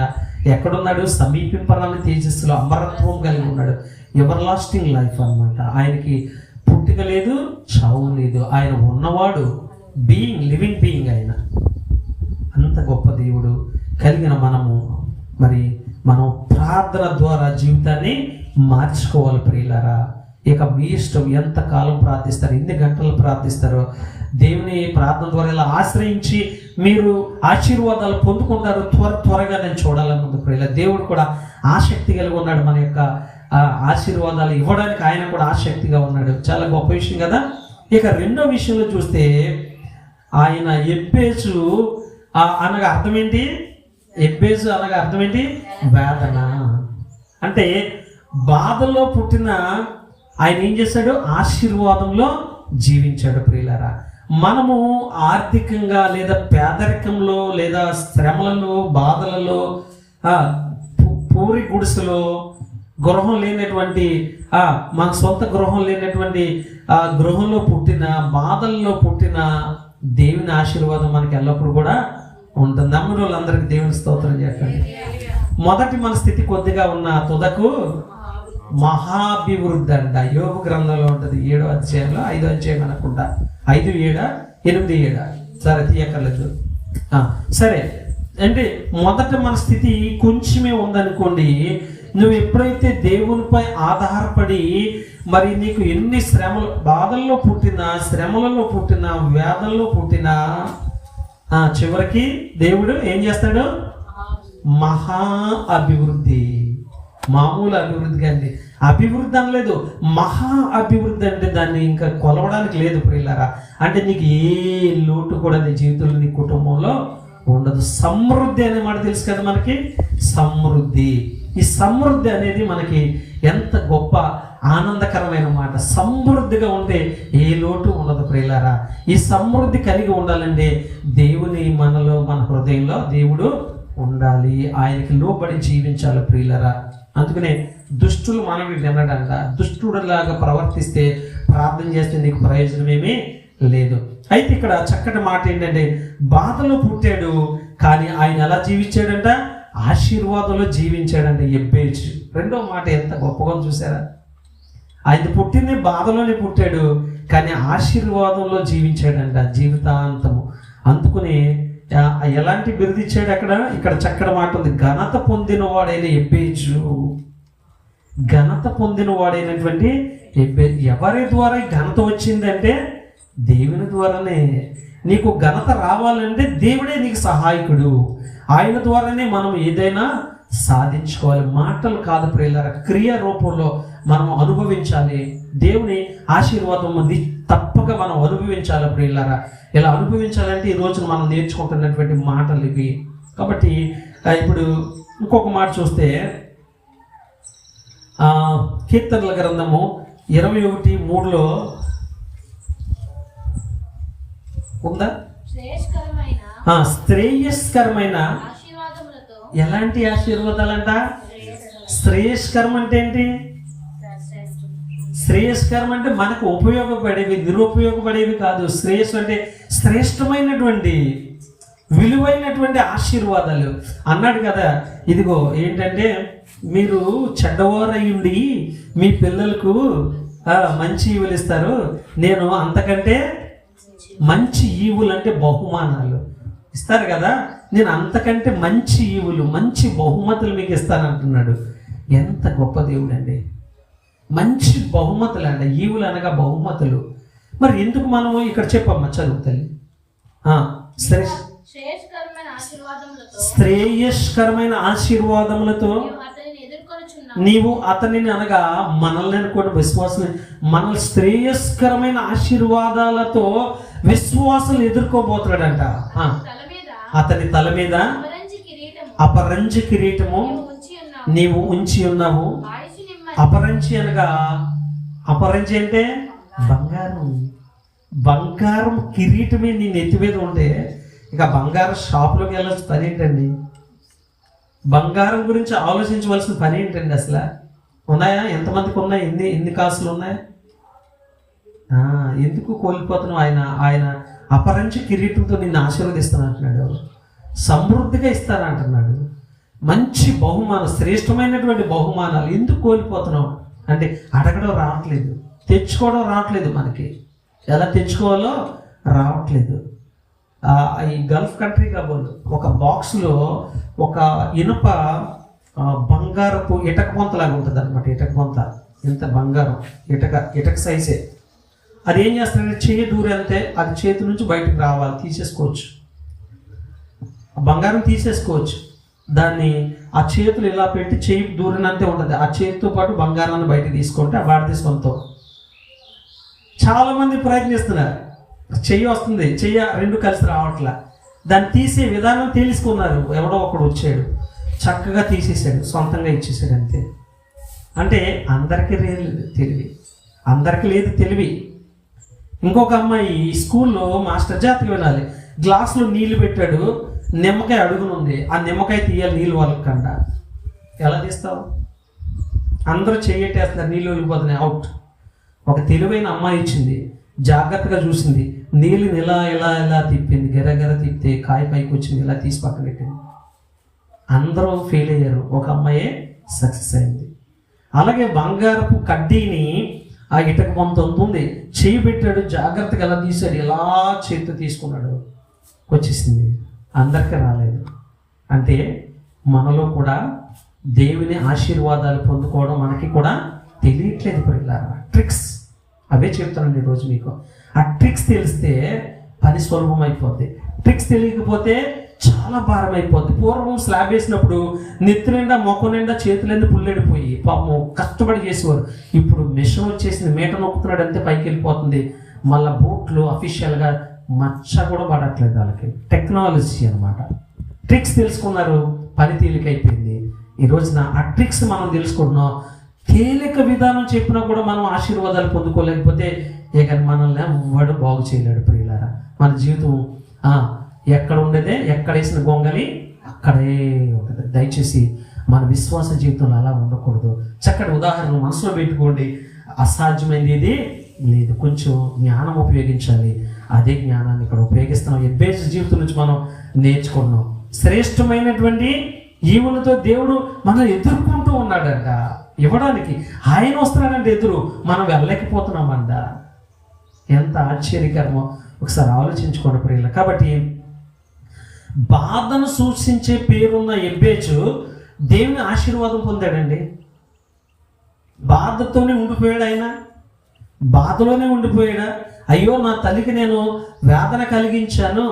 ఎక్కడున్నాడు? సమీపింపరాని తేజస్సులో అమరత్వం కలిగి ఉన్నాడు. ఎవర్ లాస్టింగ్ లైఫ్ అన్నమాట. ఆయనకి పుట్టుక లేదు, చావు లేదు. ఆయన ఉన్నవాడు, లివింగ్ బీయింగ్. ఆయన అంత గొప్ప దేవుడు కలిగిన మనం ప్రార్థన ద్వారా జీవితాన్ని మార్చుకోవాలి ప్రియులారా. ఇక మీ ఇష్టం, ఎంత కాలం ప్రార్థిస్తారు, ఎన్ని గంటలు ప్రార్థిస్తారో. దేవుని ప్రార్థన ద్వారా ఇలా ఆశ్రయించి మీరు ఆశీర్వాదాలు పొందుకుంటారు. త్వరగా నేను చూడాలని ఉంది ప్రియులారా. దేవుడు కూడా ఆసక్తి కలిగి ఉన్నాడు. మన యొక్క ఆశీర్వాదాలు ఇవ్వడానికి ఆయన కూడా ఆసక్తిగా ఉన్నాడు. చాలా గొప్ప విషయం కదా. ఇక రెండో విషయంలో చూస్తే, ఆయన ఎబ్బేజు అనగా అర్థం ఏంటి? ఎబ్బేజు అనగా అర్థం ఏంటి? వేదన. అంటే బాధల్లో పుట్టిన ఆయన ఏం చేశాడు? ఆశీర్వాదంలో జీవించాడు ప్రియులారా. మనము ఆర్థికంగా లేదా పేదరికంలో లేదా శ్రమలలో, బాధలలో, పూరి గుడిసెలో, గృహం లేనటువంటి మన సొంత గృహం లేనటువంటి గృహంలో పుట్టిన, బాధల్లో పుట్టిన దేవుని ఆశీర్వాదం మనకి ఎల్లప్పుడూ కూడా ఉంటుంది. నమ్మిన వాళ్ళందరికీ దేవుని స్తోత్రం చెప్పండి. మొదటి మన స్థితి కొద్దిగా ఉన్న తుదకు మహాభివృద్ధి అంట. యోబు గ్రంథంలో ఉంటుంది 7వ అధ్యాయంలో 5వ అధ్యాయం అనుకుంటా, 5, 7, 8, 7. సరే తీయక్కర్లేదు. సరే అంటే మొదట మన స్థితి కొంచెమే ఉందనుకోండి. నువ్వు ఎప్పుడైతే దేవునిపై ఆధారపడి నీకు ఎన్ని శ్రమలు, బాధల్లో పుట్టినా, శ్రమలలో పుట్టినా, వేదనలో పుట్టినా, చివరికి దేవుడు ఏం చేస్తాడు? మహా అభివృద్ధి. మామూలు అభివృద్ధి అండి. అభివృద్ధి అనలేదు, మహా అభివృద్ధి. అంటే దాన్ని ఇంకా కొలవడానికి లేదు ప్రియులారా. అంటే నీకు ఏ లోటు కూడా నీ జీవితంలో, నీ కుటుంబంలో ఉండదు. సమృద్ధి అనే మాట తెలుసు కదా మనకి. సమృద్ధి. ఈ సమృద్ధి అనేది మనకి ఎంత గొప్ప ఆనందకరమైన మాట. సమృద్ధిగా ఉంటే ఏ లోటు ఉండదు ప్రియులారా. ఈ సమృద్ధి కలిగి ఉండాలంటే దేవుని మనలో, మన హృదయంలో దేవుడు ఉండాలి. ఆయనకి లోబడి జీవించాలి ప్రియులారా. అందుకనే దుష్టులు మనవి వినడంట. దుష్టుడిలాగా ప్రవర్తిస్తే, ప్రార్థన చేస్తే నీకు ప్రయోజనం ఏమీ లేదు. అయితే ఇక్కడ చక్కటి మాట ఏంటంటే, బాధలో పుట్టాడు కానీ ఆయన ఎలా జీవించాడంట? ఆశీర్వాదంలో జీవించాడంట ఎబ్బేజు. రెండో మాట ఎంత గొప్పగా చూసారా? ఆయన పుట్టింది బాధలోనే పుట్టాడు కానీ ఆశీర్వాదంలో జీవించాడంట జీవితాంతము. అందుకుని ఎలాంటి బిరుదు ఇచ్చాడు అక్కడ? ఇక్కడ చక్కటి మాట ఉంది. ఘనత పొందిన వాడైన ఎబ్బేజు. ఘనత పొందిన వాడైనటువంటి ఎబ్బేజు. ఎవరి ద్వారా ఘనత వచ్చిందంటే దేవుని ద్వారానే. నీకు ఘనత రావాలంటే దేవుడే నీకు సహాయకుడు. ఆయన ద్వారానే మనం ఏదైనా సాధించుకోవాలి. మాటలు కాదు ప్రియులారా, క్రియ రూపంలో మనం అనుభవించాలి. దేవుని ఆశీర్వాదం ఉంది, తప్పక మనం అనుభవించాలి ప్రియులారా. ఇలా అనుభవించాలంటే ఈ రోజున మనం నేర్చుకుంటున్నటువంటి మాటలు ఇవి. కాబట్టి ఇప్పుడు ఇంకొక మాట చూస్తే, కీర్తనల గ్రంథము 21:3 ఉందా? శ్రేయస్కరమైన. ఎలాంటి ఆశీర్వాదాలంట? శ్రేయస్కరం అంటే ఏంటి? శ్రేయస్కరం అంటే మనకు ఉపయోగపడేవి, నిరుపయోగపడేవి కాదు. శ్రేయస్సు అంటే శ్రేష్టమైనటువంటి, విలువైనటువంటి ఆశీర్వాదాలు అన్నాడు కదా. ఇదిగో ఏంటంటే, మీరు చెడ్డవారయ్యుండి మీ పిల్లలకు మంచి ఈవులు ఇస్తారు, నేను అంతకంటే మంచి ఈవులు అంటే బహుమానాలు ఇస్తారు కదా, నేను అంతకంటే మంచి ఈవులు, మంచి బహుమతులు మీకు ఇస్తానంటున్నాడు. ఎంత గొప్ప దేవుడు అండి. మంచి బహుమతులు అండి. ఈవులు అనగా బహుమతులు. మరి ఎందుకు మనము ఇక్కడ చెప్పమ్మా, చదువు తల్లి. శ్రేయస్కరమైన ఆశీర్వాదములతో నీవు అతనిని, అనగా మనల్ని అనుకోండి, విశ్వాసం, మన శ్రేయస్కరమైన ఆశీర్వాదాలతో విశ్వాసాలు ఎదుర్కోబోతున్నాడంట. అతని తల మీద అపరంజి కిరీటము నీవు ఉంచి ఉన్నావు. అపరంజి అనగా, అపరంజి అంటే బంగారం. బంగారం కిరీటమే నీ నెత్తి మీద ఉంటే ఇక బంగారం షాప్లోకి వెళ్ళాల్సిన పని ఏంటండి? బంగారం గురించి ఆలోచించవలసిన పని ఏంటండి? అసలు ఉన్నాయా? ఎంతమందికి ఉన్నాయి? ఎన్ని కాసులు ఉన్నాయి? ఎందుకు కోల్పోతున్నావు? ఆయన అపరంచి కిరీటంతో నిన్ను ఆశీర్వదిస్తాను అంటున్నాడు, సమృద్ధిగా ఇస్తానంటున్నాడు. మంచి బహుమానం, శ్రేష్టమైనటువంటి బహుమానాలు ఎందుకు కోల్పోతున్నావు అంటే అడగడం రావట్లేదు, తెచ్చుకోవడం రావట్లేదు. మనకి ఎలా తెచ్చుకోవాలో రావట్లేదు. ఈ గల్ఫ్ కంట్రీ కాబోలు ఒక బాక్స్లో ఒక ఇనుప బంగారపు ఇటక పొంతలాగా ఉంటుంది అనమాట. ఇటక పొంత ఎంత బంగారం, ఇటక సైజే. అది ఏం చేస్తారంటే చేయి దూరంతే అది చేతి నుంచి బయటకు రావాలి, తీసేసుకోవచ్చు, బంగారం తీసేసుకోవచ్చు. దాన్ని ఆ చేతులు ఇలా పెట్టి చేయి దూరినంతే ఉంటుంది. ఆ చేతితో పాటు బంగారాన్ని బయటకు తీసుకుంటే ఆ వాడి తీసుకుంటాం. చాలామంది ప్రయత్నిస్తున్నారు, చెయ్యి వస్తుంది, చెయ్యి రెండు కలిసి రావట్లా. దాన్ని తీసే విధానం తెలుసుకున్నారు. ఎవడో ఒకడు వచ్చాడు, చక్కగా తీసేసాడు, సొంతంగా ఇచ్చేసాడు అంతే. అంటే అందరికీ లేదు తెలివి. ఇంకొక అమ్మాయి స్కూల్లో మాస్టర్ జాతకి వినాలి, గ్లాసులో నీళ్లు పెట్టాడు, నిమ్మకాయ అడుగునుంది, ఆ నిమ్మకాయ తీయాలి నీళ్ళు వాళ్ళకంట. ఎలా తీస్తావు? అందరూ చెయ్యటేస్తున్నారు, నీళ్ళు వెళ్ళిపోతున్నాయి, అవుట్. ఒక తెలివైన అమ్మాయి ఇచ్చింది, జాగ్రత్తగా చూసింది, నీళ్ళని ఇలా తిప్పింది, గెరగెర తిప్పితే కాయ పైకి వచ్చింది, ఇలా తీసి పక్కన పెట్టింది. అందరూ ఫెయిల్ అయ్యారు, ఒక అమ్మాయే సక్సెస్ అయింది. అలాగే బంగారపు కడ్డీని ఆ ఇటక పొంత ఉంది, చేయి పెట్టాడు, జాగ్రత్తగా ఎలా తీసాడు, ఎలా చేతితో తీసుకున్నాడు, వచ్చేసింది. అందరికీ రాలేదు. అంటే మనలో కూడా దేవుని ఆశీర్వాదాలు పొందుకోవడం మనకి కూడా తెలియట్లేదు. పిల్లలారా, ట్రిక్స్ అవే చెప్తానండి ఈరోజు మీకు. ఆ ట్రిక్స్ తెలిస్తే పని సులభం అయిపోద్ది, ట్రిక్స్ తెలియకపోతే చాలా భారం అయిపోద్ది. పూర్వం స్లాబ్ వేసినప్పుడు నెత్తి నిండా మొక్క నిండా చేతులన్నీ పుల్లెడిపోయి పాపం కష్టపడి చేసేవారు. ఇప్పుడు మిషన్ వచ్చేసింది, మీట నొక్కుతున్నాడు అంతే పైకి వెళ్ళిపోతుంది. మళ్ళీ బూట్లు అఫీషియల్గా మచ్చ కూడా పడట్లేదు వాళ్ళకి. టెక్నాలజీ అనమాట. ట్రిక్స్ తెలుసుకున్నారు, పని తేలికైపోయింది. ఈ రోజున ఆ ట్రిక్స్ మనం తెలుసుకుంటున్నాం. తేలిక విధానం చెప్పినా కూడా మనం ఆశీర్వాదాలు పొందుకోలేకపోతే ఇక మనల్ని ఎవ్వడు బాగు చేయలేడు. ప్రియులారా, మన జీవితం ఎక్కడ ఉండేదే, ఎక్కడ వేసిన గొంగలి అక్కడే ఉంటుంది. దయచేసి మన విశ్వాస జీవితంలో అలా ఉండకూడదు. చక్కటి ఉదాహరణ మనసులో పెట్టుకోండి. అసాధ్యమైనది ఏది లేదు, కొంచెం జ్ఞానం ఉపయోగించాలి. అదే జ్ఞానాన్ని ఇక్కడ ఉపయోగిస్తున్నాం. ఎబ్బేసు జీవితం నుంచి మనం నేర్చుకున్నాం. శ్రేష్టమైనటువంటి ఈవులతో దేవుడు మనం ఎదుర్కొంటూ ఉన్నాడంట. ఇవ్వడానికి ఆయన వస్తున్నాడంటే ఎదురు మనం వెళ్ళలేకపోతున్నామంట. ఎంత ఆశ్చర్యకరమో ఒకసారి ఆలోచించుకోండి ప్రియులు. కాబట్టి బాధను సూచించే పేరున్న ఎబ్బేజు దేవుని ఆశీర్వాదం పొందాడండి. బాధతోనే ఉండిపోయాడు ఆయన, బాధలోనే ఉండిపోయాడా? అయ్యో నా తల్లికి నేను వేదన కలిగించాను,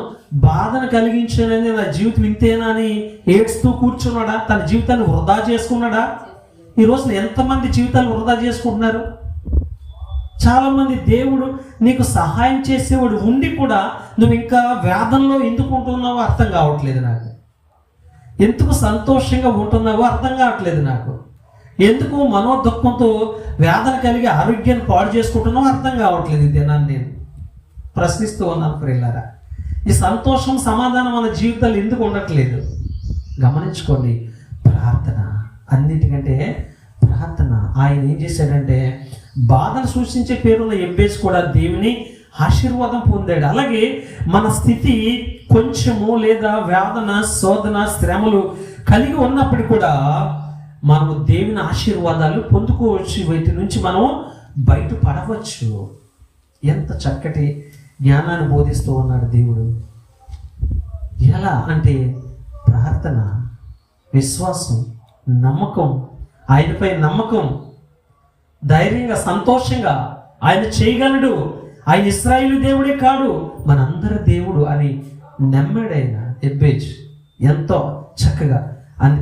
బాధను కలిగించానని నా జీవితం ఇంతేనా అని ఏడ్స్తూ కూర్చున్నాడా? తన జీవితాన్ని వృధా చేసుకున్నాడా? ఈ రోజున ఎంతమంది జీవితాలు వృధా చేసుకుంటున్నారు? చాలామంది దేవుడు నీకు సహాయం చేసేవాడు ఉండి కూడా నువ్వు ఇంకా వేదనలో ఎందుకు ఉంటున్నావో అర్థం కావట్లేదు నాకు. ఎందుకు సంతోషంగా ఉంటున్నావో అర్థం కావట్లేదు నాకు. ఎందుకు మనోదుఃఖంతో వేదన కలిగి ఆరోగ్యాన్ని పాడు చేసుకుంటున్నావో అర్థం కావట్లేదు. ఈ దినాన్ని నేను ప్రశ్నిస్తూ ఉన్నాను ప్రియులారా. ఈ సంతోషం సమాధానం మన జీవితాలు ఎందుకు ఉండట్లేదు? గమనించుకోండి. ప్రార్థన, అన్నిటికంటే ప్రార్థన. ఆయన ఏం చేశాడంటే బాధను సూచించే పేరున్న ఎబ్బేసు కూడా దేవుని ఆశీర్వాదం పొందాడు. అలాగే మన స్థితి కొంచెము లేదా వేదన, శోధన, శ్రమలు కలిగి ఉన్నప్పుడు కూడా మనము దేవుని ఆశీర్వాదాలు పొందుకోవచ్చు. వీటి నుంచి మనం బయటపడవచ్చు. ఎంత చక్కటి జ్ఞానాన్ని బోధిస్తూ ఉన్నాడు దేవుడు. ఎలా అంటే ప్రార్థన, విశ్వాసం, నమ్మకం, ఆయనపై నమ్మకం, ధైర్యంగా సంతోషంగా ఆయన చేయగలడు, ఆయన ఇశ్రాయేలు దేవుడే కాడు మనందరి దేవుడు అని నమ్మాడైన ఎబ్బేజ్ ఎంతో చక్కగా.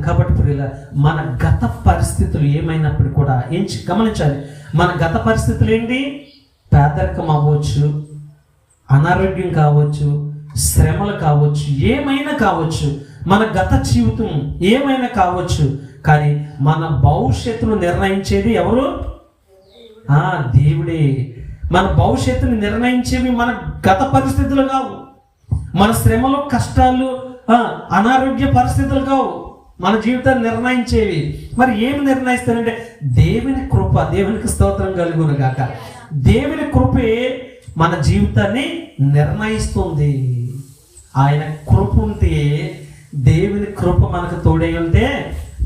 కాబట్టి ప్రియులారా, మన గత పరిస్థితులు ఏమైనప్పుడు కూడా గమనించాలి. మన గత పరిస్థితులు ఏంటి? పేదరికం అవ్వచ్చు, అనారోగ్యం కావచ్చు, శ్రమలు కావచ్చు, ఏమైనా కావచ్చు, మన గత జీవితం ఏమైనా కావచ్చు. కానీ మన భవిష్యత్తును నిర్ణయించేది ఎవరు? దేవుడే. మన భవిష్యత్తుని నిర్ణయించేవి మన గత పరిస్థితులు కావు, మన శ్రమలు, కష్టాలు, అనారోగ్య పరిస్థితులు కావు. మన జీవితాన్ని నిర్ణయించేవి. మరి ఏమి నిర్ణయిస్తారంటే దేవుని కృప. దేవునికి స్తోత్రం కలుగును గాక. దేవుని కృపే మన జీవితాన్ని నిర్ణయిస్తుంది. ఆయన కృప ఉంటే, దేవుని కృప మనకు తోడై ఉంటే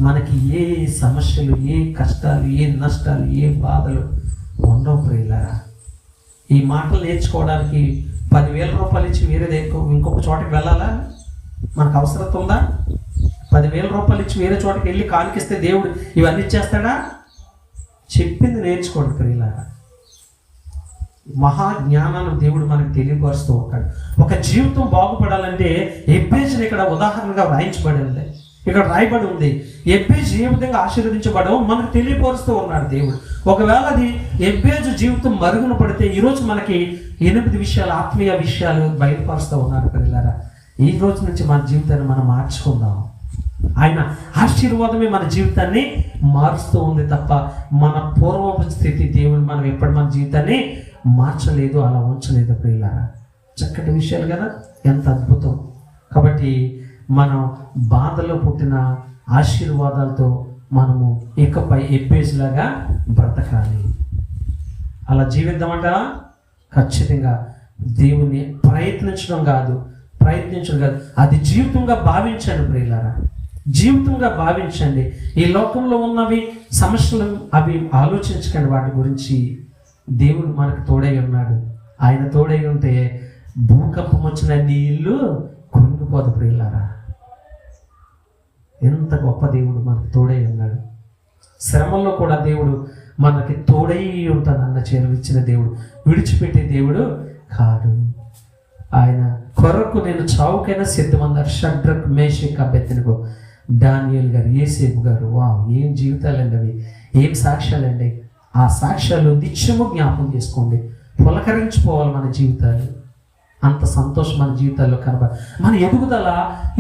మనకి ఏ సమస్యలు, ఏ కష్టాలు, ఏ నష్టాలు, ఏ బాధలు ఉండవు ప్రియులారా. ఈ మాటలు నేర్చుకోవడానికి 10,000 రూపాయలు ఇచ్చి వేరే ఇంకొక చోటకి వెళ్ళాలా? మనకు అవసరం ఉందా? 10,000 రూపాయలు ఇచ్చి వేరే చోటకి వెళ్ళి కానికిస్తే దేవుడు ఇవన్నీ ఇచ్చేస్తాడా? చెప్పింది నేర్చుకోండి ప్రియులారా. మహా జ్ఞానాన్ని దేవుడు మనకు తెలియపరుస్తూ ఉంటాడు. ఒక జీవితం బాగుపడాలంటే ఎబ్బేజుని ఇక్కడ ఉదాహరణగా రాయించబడింది, ఇక్కడ రాయబడి ఉంది. ఎబ్బేజు ఏ విధంగా ఆశీర్వదించబడో మనకు తెలియపరుస్తూ ఉన్నాడు దేవుడు. ఒకవేళ అది ఎబ్బేజు జీవితం మరుగున పడితే ఈరోజు మనకి 8 విషయాలు, ఆత్మీయ విషయాలు బయలుపరుస్తూ ఉన్నారు పిల్లలారా. ఈ రోజు నుంచి మన జీవితాన్ని మనం మార్చుకుందాం. ఆయన ఆశీర్వాదమే మన జీవితాన్ని మారుస్తూ ఉంది తప్ప మన పూర్వపు స్థితి దేవుడు మనం ఎప్పుడు మన జీవితాన్ని మార్చలేదు, అలా ఉంచలేదు ప్రియులారా. చక్కటి విషయాలు కదా, ఎంత అద్భుతం. కాబట్టి మనం బాధలో పుట్టిన ఆశీర్వాదాలతో మనము ఇకపై ఎబ్బేజులాగా బ్రతకాలి. అలా జీవిద్దామంటారా? ఖచ్చితంగా. దేవుని ప్రయత్నించడం కాదు, అది జీవితంగా భావించండి ప్రియులారా. జీవితంగా భావించండి. ఈ లోకంలో ఉన్నవి సమస్యలు అవి ఆలోచించకండి వాటి గురించి. దేవుడు మనకు తోడై ఉన్నాడు. ఆయన తోడై ఉంటే భూకంపం వచ్చిన నీళ్ళు కృంగిపోదు ప్రియులారా. ఎంత గొప్ప దేవుడు మనకు తోడై ఉన్నాడు. శ్రమల్లో కూడా దేవుడు మనకి తోడై ఉంటానన్న చేరువిచ్చిన దేవుడు, విడిచిపెట్టే దేవుడు కాదు. ఆయన కొరకు నేను చావుకైనా సిద్ధమన్నారు. షడ్రక్, మేషక్, అబేద్నెగో, దానియేలు గారు, యోసేపు గారు. ఏం జీవితాలండి అవి, ఏం సాక్ష్యాలండి. ఆ సాక్ష్యాలు నిత్యము జ్ఞాపకం చేసుకోండి. పులకరించిపోవాలి మన జీవితాలు. అంత సంతోషం మన జీవితాల్లో కనబడాలి. మన ఎదుగుదల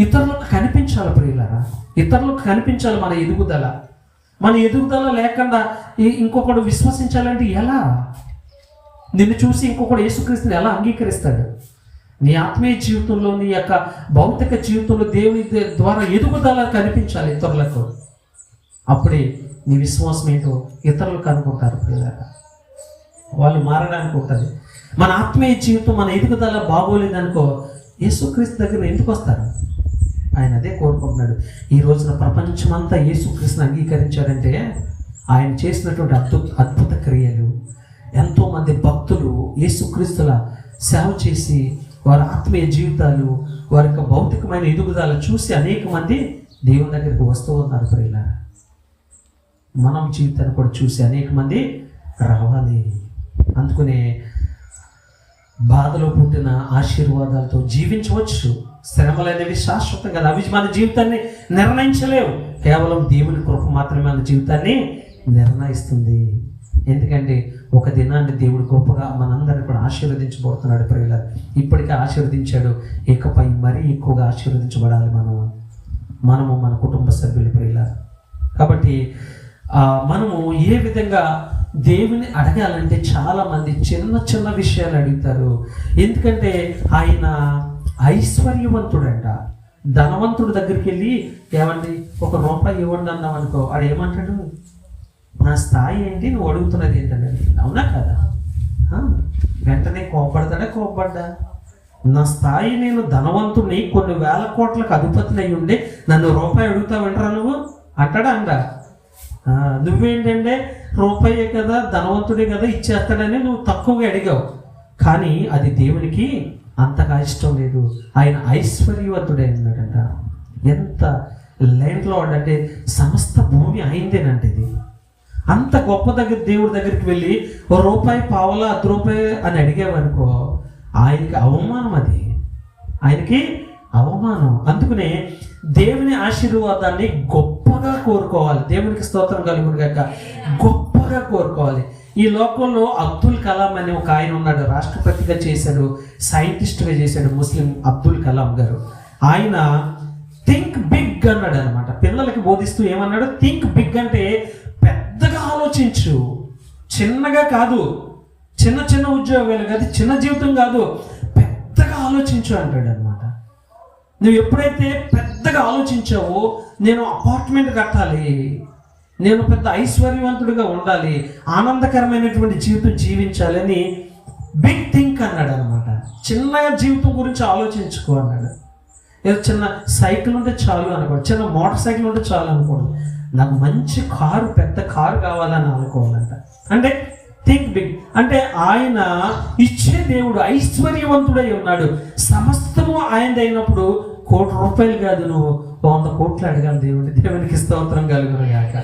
ఇతరులకు కనిపించాలి ప్రియులారా. ఇతరులకు కనిపించాలి మన ఎదుగుదల. మన ఎదుగుదల లేకుండా ఇంకొకడు విశ్వసించాలంటే ఎలా? నిన్ను చూసి ఇంకొకడు యేసుక్రీస్తుని ఎలా అంగీకరిస్తాడు? నీ ఆత్మీయ జీవితంలో, నీ యొక్క భౌతిక జీవితంలో దేవుని ద్వారా ఎదుగుదల కనిపించాలి ఇతరులకు. అప్పుడే నీ విశ్వాసం ఏంటో ఇతరులకు అనుకుంటారు పిల్లలు, వాళ్ళు మారడానికి ఉంటుంది. మన ఆత్మీయ జీవితం, మన ఎదుగుదల బాగోలేదనుకో, యేసుక్రీస్తు దగ్గర ఎందుకు వస్తారు? ఆయన అదే కోరుకుంటున్నాడు. ఈ రోజున ప్రపంచమంతా యేసుక్రీస్తుని అంగీకరించారంటే ఆయన చేసినటువంటి అద్భుత క్రియలు. ఎంతోమంది భక్తులు యేసుక్రీస్తుల సేవ చేసి వారి ఆత్మీయ జీవితాలు, వారి యొక్క భౌతికమైన ఎదుగుదల చూసి అనేక మంది దేవుని దగ్గరికి వస్తూ ఉన్నారు ప్రియులారా. మనం జీవితాన్ని కూడా చూసి అనేక మంది రావాలి. అందుకనే బాధలో పుట్టిన ఆశీర్వాదాలతో జీవించవచ్చు. శ్రమలు అనేవి శాశ్వతం కదా, అవి మన జీవితాన్ని నిర్ణయించలేవు. కేవలం దేవుని కృప మాత్రమే మన జీవితాన్ని నిర్ణయిస్తుంది. ఎందుకంటే ఒక దినాన్ని దేవుడు గొప్పగా మనందరినీ కూడా ఆశీర్వదించబోతున్నాడు ప్రియులారా. ఇప్పటికే ఆశీర్వదించాడు, ఇకపై మరీ ఎక్కువగా ఆశీర్వదించబడాలి మనము మన కుటుంబ సభ్యులు ప్రియులారా. కాబట్టి మనము ఏ విధంగా దేవుని అడగాలంటే చాలామంది చిన్న చిన్న విషయాలు అడుగుతారు. ఎందుకంటే ఆయన ఐశ్వర్యవంతుడంట. ధనవంతుడి దగ్గరికి వెళ్ళి ఏమండి ₹1 ఇవ్వండి అన్నాం అనుకో, ఆడు ఏమంటాడు? నా స్థాయి ఏంటి, నువ్వు అడుగుతున్నది ఏంటంటే, అవునా కదా? వెంటనే కోపడ్డా? నా స్థాయి, నేను ధనవంతుడిని, కొన్ని వేల కోట్లకు అధిపతిని అయి ఉండి నన్ను ₹1 అడుగుతావంటారా నువ్వు అంటాడా? నువ్వేంటంటే ₹1 కదా, ధనవంతుడే కదా, ఇచ్చేస్తాడని నువ్వు తక్కువగా అడిగావు. కానీ అది దేవునికి అంతగా ఇష్టం లేదు. ఆయన ఐశ్వర్యవంతుడే అన్నాడంట. ఎంత ల్యాండ్ లార్డ్ అంటే సమస్త భూమి అయిందేనంటే ఇది. అంత గొప్ప దేవుడి దగ్గరికి వెళ్ళి ₹1, పావలా, ₹10 అని అడిగావనుకో, ఆయనకి అవమానం. అది ఆయనకి అవమానం. అందుకనే దేవుని ఆశీర్వాదాన్ని గొప్పగా కోరుకోవాలి. దేవునికి స్తోత్రం కలుగును గాక. గొప్పగా కోరుకోవాలి. ఈ లోకంలో అబ్దుల్ కలాం అనే ఒక ఆయన ఉన్నాడు, రాష్ట్రపతిగా చేశాడు, సైంటిస్ట్గా చేశాడు, ముస్లిం అబ్దుల్ కలాం గారు. ఆయన థింక్ బిగ్ అన్నాడు అనమాట. పిల్లలకి బోధిస్తూ ఏమన్నాడు? థింక్ బిగ్ అంటే పెద్దగా ఆలోచించు, చిన్నగా కాదు. చిన్న ఉద్యోగాలు కాదు, చిన్న జీవితం కాదు, పెద్దగా ఆలోచించు అంటాడు అనమాట. నువ్వు ఎప్పుడైతే పెద్దగా ఆలోచించావో నేను అపార్ట్మెంట్ కట్టాలి, నేను పెద్ద ఐశ్వర్యవంతుడిగా ఉండాలి, ఆనందకరమైనటువంటి జీవితం జీవించాలని బిగ్ థింక్ అన్నాడు అనమాట. చిన్న జీవితం గురించి ఆలోచించుకో అన్నాడు. ఏదో చిన్న సైకిల్ ఉంటే చాలు అనుకోడు, చిన్న మోటార్ సైకిల్ ఉంటే చాలు అనుకోడు, నాకు మంచి కారు, పెద్ద కారు కావాలని అనుకోవాలంట. అంటే థింక్ బిగ్. అంటే ఆయన ఇచ్చే దేవుడు, ఐశ్వర్యవంతుడై ఉన్నాడు. సమస్తము ఆయనది అయినప్పుడు ₹1,00,00,000 కాదు, నువ్వు 100 కోట్లు అడగాలి దేవుడిని. దేవునికి స్తోత్రం కలుగును గాక.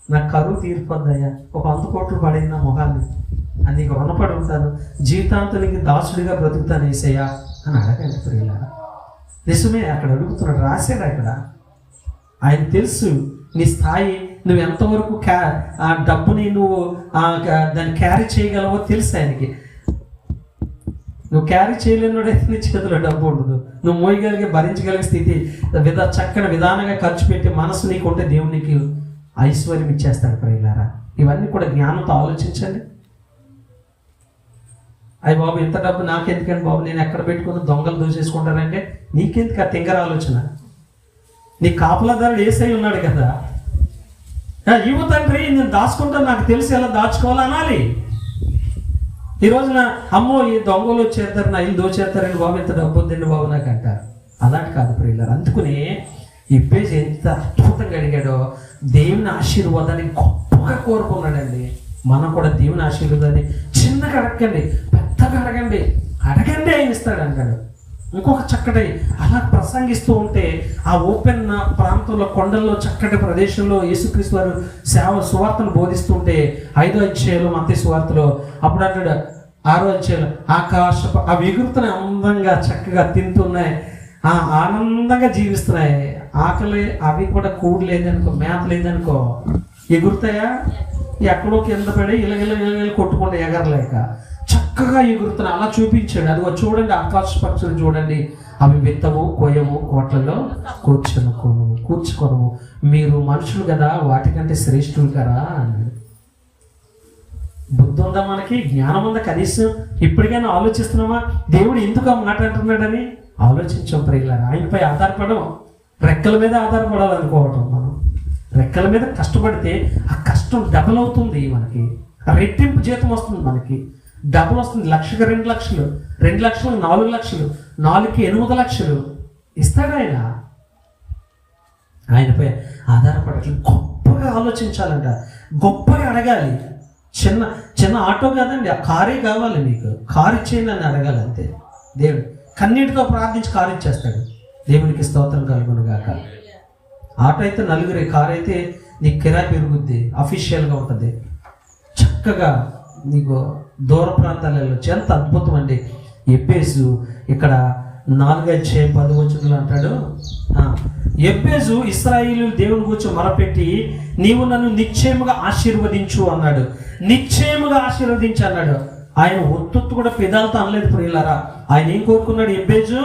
నాకు కరువు తీరిపోద్దయ్యా, ఒక 100 కోట్లు పడైన మొహాన్ని అని నీకు రుణపడి ఉంటాను, జీవితాంతానికి దాసుడిగా బ్రతుకుతాను యేసయ్యా అని అడగండి ప్రియులారా. నిజమే, అక్కడ అడుగుతున్నాడు, రాశాడు అక్కడ. ఆయన తెలుసు నీ స్థాయి, నువ్వు ఎంతవరకు ఆ డబ్బుని నువ్వు దాన్ని క్యారీ చేయగలవో తెలుసు ఆయనకి. నువ్వు క్యారీ చేయలేనివాడైతే నీ చేతిలో డబ్బు ఉండదు. నువ్వు మోయగలిగే, భరించగలిగే స్థితి, చక్కని విధానంగా ఖర్చు పెట్టి మనసు నీకు ఉంటే దేవుడు నీకు ఐశ్వర్యం ఇచ్చేస్తాడు ప్రియులారా. ఇవన్నీ కూడా జ్ఞానంతో ఆలోచించండి. అయ్యి బాబు, ఇంత డబ్బు నాకెందుకండి బాబు, నేను ఎక్కడ పెట్టుకుని దొంగలు దోచేసుకుంటారంటే నీకెందుకు ఆ తింగర ఆలోచన? నీ కాపలాదారుడు యేసయ్య ఉన్నాడు కదా. ఇవ్వు తండ్రి, నేను దాచుకుంటాను, నాకు తెలిసి ఎలా దాచుకోవాలని అనాలి. ఈ రోజున అమ్మో ఈ దొంగలు వచ్చేస్తారు, నా ఇల్లు దోచేస్తారండి బాబు, ఇంత డబ్బు వద్దండి బాబు నాకు అంటారు. అలాంటి కాదు ప్రియులారా. అందుకుని ఇబ్బేసి ఎంత అద్భుతంగా అడిగాడో, దేవుని ఆశీర్వాదాన్ని గొప్పగా కోరుకున్నాడండి. మనం కూడా దేవుని ఆశీర్వాదాన్ని చిన్నగా అడగండి, పెద్దగా అడగండి, అడగండి ఆయన ఇస్తాడు అంటాడు. ఇంకొక చక్కటి అలా ప్రసంగిస్తూ ఉంటే ఆ ఓపెన్ ప్రాంతంలో, కొండల్లో, చక్కటి ప్రదేశంలో యేసుక్రీస్తు వారు సువార్తను బోధిస్తుంటే 5వ అధ్యాయంలో మత్తయి సువార్తలో అప్పుడు అంటాడు, 6వ అధ్యాయంలో ఆకాశపు అవి ఎగురుతున్నాయి, అందంగా చక్కగా తింటున్నాయి, ఆనందంగా జీవిస్తున్నాయి. ఆకలి అవి కూడా కూడు లేదనుకో, మేత లేదనుకో ఎగురుతాయా? ఎక్కడో కింద పడి ఇలా కొట్టుకుంటే ఎగరలేక చక్కగా ఎగురుతున్నాయి. అలా చూపించాడు. అదిగో చూడండి, ఆకాశ పక్షులు చూడండి, అవి విత్తవు, కోయము, కోట్లలో కూర్చుకొనము, మీరు మనుషులు కదా, వాటికంటే శ్రేష్ఠులు కదా అన్నాడు. బుద్ధి ఉందా మనకి? జ్ఞానం ఉందా? కనీసం ఇప్పటికైనా ఆలోచిస్తున్నామా దేవుడు ఎందుకు ఆ మాట అంటున్నాడని? ఆలోచించాం ప్రియులారా. ఆయనపై ఆధారపడడం, రెక్కల మీద ఆధారపడాలనుకోవటం. మనం రెక్కల మీద కష్టపడితే ఆ కష్టం డబల్ అవుతుంది, మనకి రెట్టింపు జీతం వస్తుంది, మనకి డబుల్ వస్తుంది. 1,00,000కి 2,00,000, 2,00,000కి 4,00,000, 4కి 8,00,000 ఇస్తాడు ఆయన. ఆయనపై ఆధారపడట్లేదు. గొప్పగా ఆలోచించాలంట, గొప్పగా అడగాలి. చిన్న చిన్న ఆటో కాదండి, ఆ కారే కావాలి, మీకు కారు ఇచ్చేయండి అని అడగాలి అంతే. దేవుడు కన్నీటితో ప్రార్థించి కారు ఇచ్చేస్తాడు. దేవునికి స్తోత్రం కలుగును గాక. ఆటో అయితే నలుగురే, కారు అయితే నీకు కిరాయి పెరుగుద్ది, అఫీషియల్గా ఉంటుంది, చక్కగా నీకు దూర ప్రాంతాలలో వెళ్ళొచ్చు. ఎంత అద్భుతం అండి. ఎబ్బేసు ఇక్కడ 4:10 అంటాడు, ఎబ్బేసు ఇశ్రాయేలు దేవుని గురించి మొరపెట్టి నీవు నన్ను నిశ్చయముగా ఆశీర్వదించు అన్నాడు. నిశ్చయముగా ఆశీర్వదించు అన్నాడు. ఆయన ఒత్తు కూడా పెదాలతో అనలేదు ప్రియులారా. ఆయన ఏం కోరుకున్నాడు? ఎబ్బేసు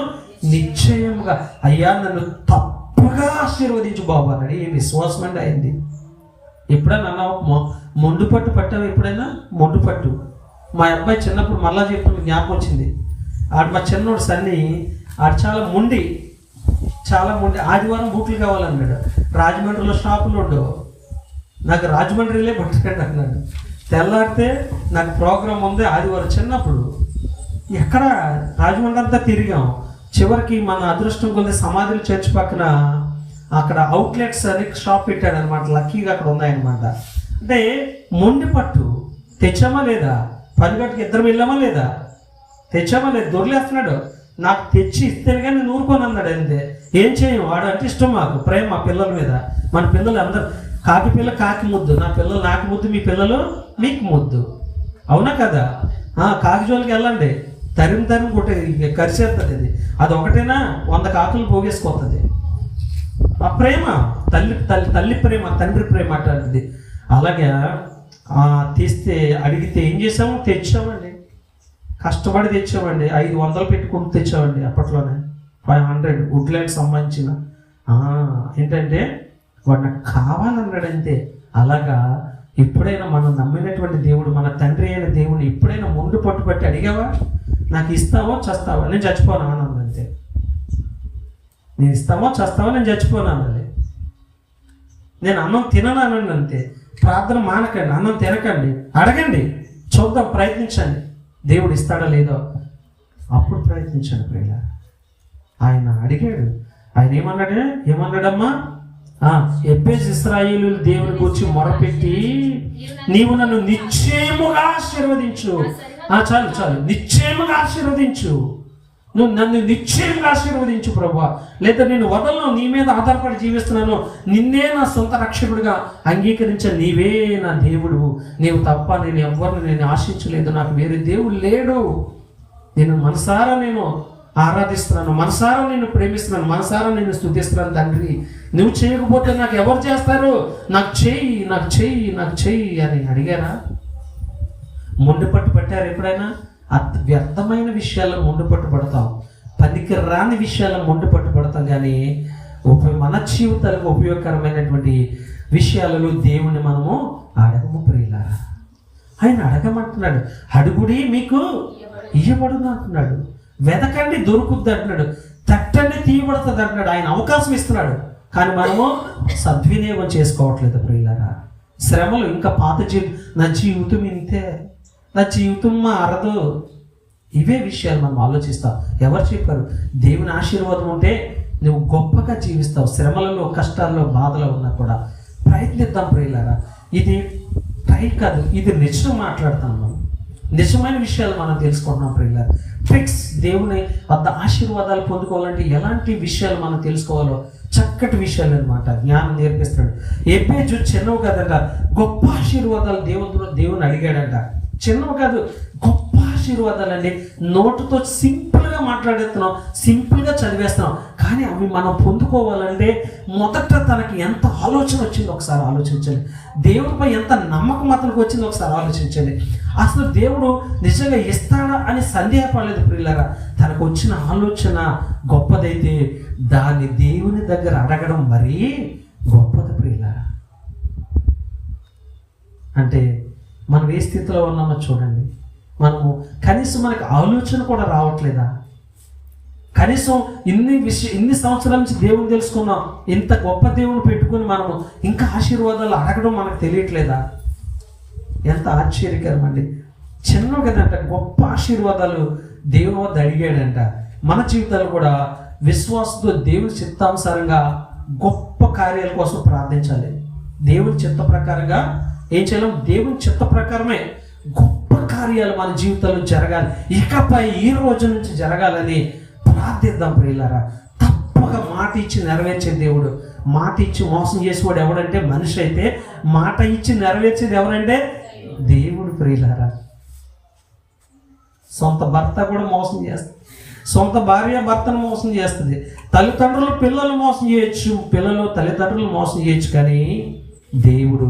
నిశ్చయముగా, అయ్యా నన్ను తప్పగా ఆశీర్వదించు బాబు అన్నాడు. ఈ విశ్వాసం అండి అయింది. ఎప్పుడైనా అన్నావు మొండు పట్టు పట్టావు? ఎప్పుడైనా మొండు పట్టు? మా అబ్బాయి చిన్నప్పుడు మళ్ళా చెప్పిన జ్ఞాపకం వచ్చింది. మా చిన్నోడు సన్ని, చాలా మొండి, ఆదివారం బూట్లు కావాలన్నాడు. రాజమండ్రిలో షాపులు ఉండవు, నాకు రాజమండ్రిలే పట్టుకండి అన్నాడు. తెల్లారితే నాకు ప్రోగ్రామ్ ఉంది ఆదివారం. చిన్నప్పుడు ఎక్కడ రాజమండ్రి అంతా తిరిగాం. చివరికి మన అదృష్టం కొద్ది సమాధుల చర్చ్ పక్కన అక్కడ అవుట్లెట్స్ అని షాప్ పెట్టాడు అనమాట. లక్కీగా అక్కడ ఉన్నాయన్నమాట. అంటే మొండి పట్టు తెచ్చామా లేదా? 10 గంటలకు 2 వెళ్ళామా లేదా? తెచ్చామా లేదా? దొరిలేస్తున్నాడు. నాకు తెచ్చి ఇస్తేనే కానీ నేను ఊరుకొని అన్నాడు. అంతే. ఏం చేయం, వాడు అంటే ఇష్టం, మాకు ప్రేమ మా పిల్లల మీద. మన పిల్లలు అందరు కాకి పిల్ల కాకి ముద్దు, నా పిల్లలు నాకు ముద్దు, మీ పిల్లలు మీకు ముద్దు, అవునా కదా? కాకి జోలికి వెళ్ళండి, తరిమి కొట్టే కరిచేస్తుంది. అది ఒకటేనా 100 కాకులు పోగేసుకొస్తుంది. ఆ ప్రేమ తల్లి ప్రేమ, తండ్రి ప్రేమ అట్లాంటిది. అలాగే తీస్తే అడిగితే ఏం చేసాము? తెచ్చామండి, కష్టపడి తెచ్చామండి. 500 పెట్టుకుని తెచ్చామండి. అప్పట్లోనే 500 వుడ్లాండ్ సంబంధించిన ఏంటంటే వాడు నాకు కావాలన్నాడంతే. అలాగా ఎప్పుడైనా మనం నమ్మినటువంటి దేవుడు, మన తండ్రి అయిన దేవుడు ఎప్పుడైనా ముందు పట్టుబట్టి అడిగావా? నాకు ఇస్తావో చస్తావా? నేను చచ్చిపోనా అన్నది అంతే. నేను ఇస్తావో చస్తావో, నేను చచ్చిపోనా అన్నది. నేను అన్నం తిననానండి అంతే. ప్రార్థన మానకండి, అన్నం తినకండి, అడగండి, చూద్దాం, ప్రయత్నించండి, దేవుడు ఇస్తాడో లేదో అప్పుడు ప్రయత్నించండి ప్రియుల. ఆయన అడిగాడు. ఆయన ఏమన్నాడమ్మా? ఎబ్బేస్ ఇశ్రాయేలు దేవుని గురించి మొరపెట్టి నీవు నన్ను నిశ్చయముగా ఆశీర్వదించు. చాలు, నిశ్చయముగా ఆశీర్వదించు, నువ్వు నన్ను నిశ్చయంగా ఆశీర్వదించు ప్రభువా, లేదా నేను వదలను, నీ మీద ఆధారపడి జీవిస్తున్నాను, నిన్నే నా సొంత రక్షకుడిగా అంగీకరించే నీవే నా దేవుడు, నీవు తప్ప నేను ఎవరిని ఆశించలేదు, నాకు వేరే దేవుడు లేడు, నేను మనసారా ఆరాధిస్తున్నాను, మనసారా నేను ప్రేమిస్తున్నాను, మనసారా నేను స్తుతిస్తున్నాను తండ్రి, నువ్వు చేయకపోతే నాకు ఎవరు చేస్తారు, నాకు చెయ్యి అని అడిగారా? మొండిపట్టు పట్టారు ఎప్పుడైనా? వ్యర్థమైన విషయాల్లో మొండిపట్టు పడతాం, పనికి రాని విషయాల్లో మొండిపట్టు పడతాం, కానీ మన జీవితాలకు ఉపయోగకరమైనటువంటి విషయాలలో దేవుణ్ణి మనము అడగము ప్రియులారా. ఆయన అడగమంటున్నాడు. అడుగుడి మీకు ఇయ్యబడును అంటున్నాడు. వెతకండి దొరుకుద్ది అంటున్నాడు. తట్టండి తీయబడుతుంది అంటున్నాడు. ఆయన అవకాశం ఇస్తున్నాడు, కానీ మనము సద్వినియోగం చేసుకోవట్లేదు ప్రియులారా. శ్రమలు ఇంకా నా జీవితం ఇంతే, నా జీవితం మారదు, ఇవే విషయాలు మనం ఆలోచిస్తాం. ఎవరు చెప్పారు? దేవుని ఆశీర్వాదం ఉంటే నువ్వు గొప్పగా జీవిస్తావు. శ్రమలలో, కష్టాల్లో, బాధలో ఉన్నా కూడా ప్రయత్నిద్దాం ప్రియులారా. ఇది ట్రై కాదు, ఇది నిజం మాట్లాడతాం. మనం నిజమైన విషయాలు మనం తెలుసుకుంటున్నాం ప్రియులారా. ట్రిక్స్, దేవుని వద్ద ఆశీర్వాదాలు పొందుకోవాలంటే ఎలాంటి విషయాలు మనం తెలుసుకోవాలో చక్కటి విషయాలు అనమాట జ్ఞానం నేర్పిస్తాడు. ఎబ్బేజు చిన్నవి కదంట, గొప్ప ఆశీర్వాదాలు దేవుని అడిగాడంట. చిన్నవి కాదు, గొప్ప ఆశీర్వాదాలండి. నోటుతో సింపుల్గా మాట్లాడేస్తున్నాం, సింపుల్గా చదివేస్తున్నాం, కానీ అవి మనం పొందుకోవాలంటే మొదట తనకి ఎంత ఆలోచన వచ్చిందో ఒకసారి ఆలోచించండి. దేవుడిపై ఎంత నమ్మకం అతనికి వచ్చిందో ఒకసారి ఆలోచించండి. అసలు దేవుడు నిజంగా ఇస్తాడా అని సందేహపడలేదు ప్రియులారా. తనకు వచ్చిన ఆలోచన గొప్పదైతే దాన్ని దేవుని దగ్గర అడగడం మరీ గొప్పది ప్రియులారా. అంటే మనం ఏ స్థితిలో ఉన్నామో చూడండి. మనము కనీసం మనకు ఆలోచన కూడా రావట్లేదా? కనీసం ఇన్ని సంవత్సరాల నుంచి దేవుని తెలుసుకున్నాం, ఇంత గొప్ప దేవుని పెట్టుకుని మనము ఇంకా ఆశీర్వాదాలు అడగడం మనకు తెలియట్లేదా? ఎంత ఆశ్చర్యకరం అండి. చిన్న కదంట, గొప్ప ఆశీర్వాదాలు దేవుని వద్ద అడిగాడంట. మన జీవితాలు కూడా విశ్వాసంతో దేవుని చిత్తానుసారంగా గొప్ప కార్యాల కోసం ప్రార్థించాలి. దేవుని చిత్త ప్రకారంగా ఏం చేయాలి? దేవుని చిత్త ప్రకారమే గొప్ప కార్యాలు మన జీవితంలో జరగాలి, ఇకపై ఈ రోజు నుంచి జరగాలని ప్రార్థిద్దాం ప్రియులారా. తప్పక మాట ఇచ్చి నెరవేర్చే దేవుడు. మాట ఇచ్చి మోసం చేసేవాడు ఎవడంటే మనిషి అయితే, మాట ఇచ్చి నెరవేర్చేది ఎవరంటే దేవుడు ప్రియులారా. సొంత భర్త కూడా మోసం చేస్తుంది, సొంత భార్య భర్తను మోసం చేస్తుంది, తల్లిదండ్రులు పిల్లలు మోసం చేయొచ్చు, పిల్లలు తల్లిదండ్రులు మోసం చేయొచ్చు, కానీ దేవుడు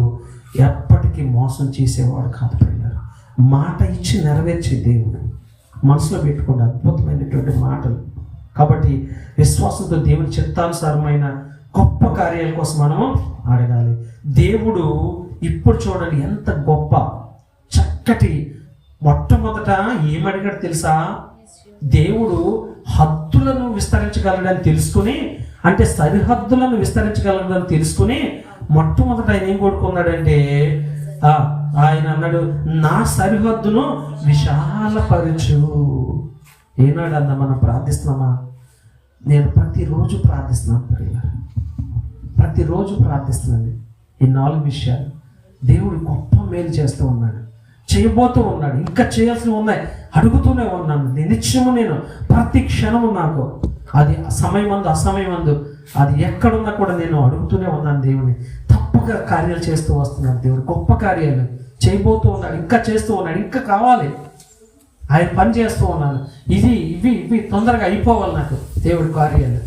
ఎప్పటికీ మోసం చేసేవాడు కాదు ప్రియులారా. మాట ఇచ్చి నెరవేర్చే దేవుడు. మనసులో పెట్టుకోండి అద్భుతమైనటువంటి మాటలు. కాబట్టి విశ్వాసంతో దేవుని చిత్తానుసారమైన గొప్ప కార్యాల కోసం మనము అడగాలి. దేవుడు ఇప్పుడు చూడండి ఎంత గొప్ప చక్కటి. మొట్టమొదట ఏమడిగాడు తెలుసా? దేవుడు హద్దులను విస్తరించగలడని తెలుసుకుని, అంటే సరిహద్దులను విస్తరించగలడని తెలుసుకుని మొట్టమొదట ఆయన ఏం కోరుకున్నాడంటే, ఆయన అన్నాడు, నా సరిహద్దును విశాలపరచు. ఏనాడు అన్న మనం ప్రార్థిస్తున్నామా? నేను ప్రతిరోజు ప్రార్థిస్తున్నాను, ప్రతిరోజు ప్రార్థిస్తున్నాను. ఈ 4 విషయాలు దేవుడు గొప్ప మేలు చేస్తూ ఉన్నాడు, చేయబోతూ ఉన్నాడు, ఇంకా చేయాల్సినవి ఉన్నాయి, అడుగుతూనే ఉన్నాను. నిత్యము నేను ప్రతి క్షణము నాకు అది సమయమందు అసమయమందు అది ఎక్కడున్నా కూడా నేను అడుగుతూనే ఉన్నాను దేవుని. తప్పక కార్యాలు చేస్తూ వస్తున్నాడు దేవుడు, గొప్ప కార్యాలు చేయబోతూ ఉన్నాడు, ఇంకా చేస్తూ ఉన్నాడు, ఇంకా కావాలి. ఆయన పని చేస్తూ ఉన్నాను, ఇవి తొందరగా అయిపోవాలి నాకు దేవుడి కార్యాలు.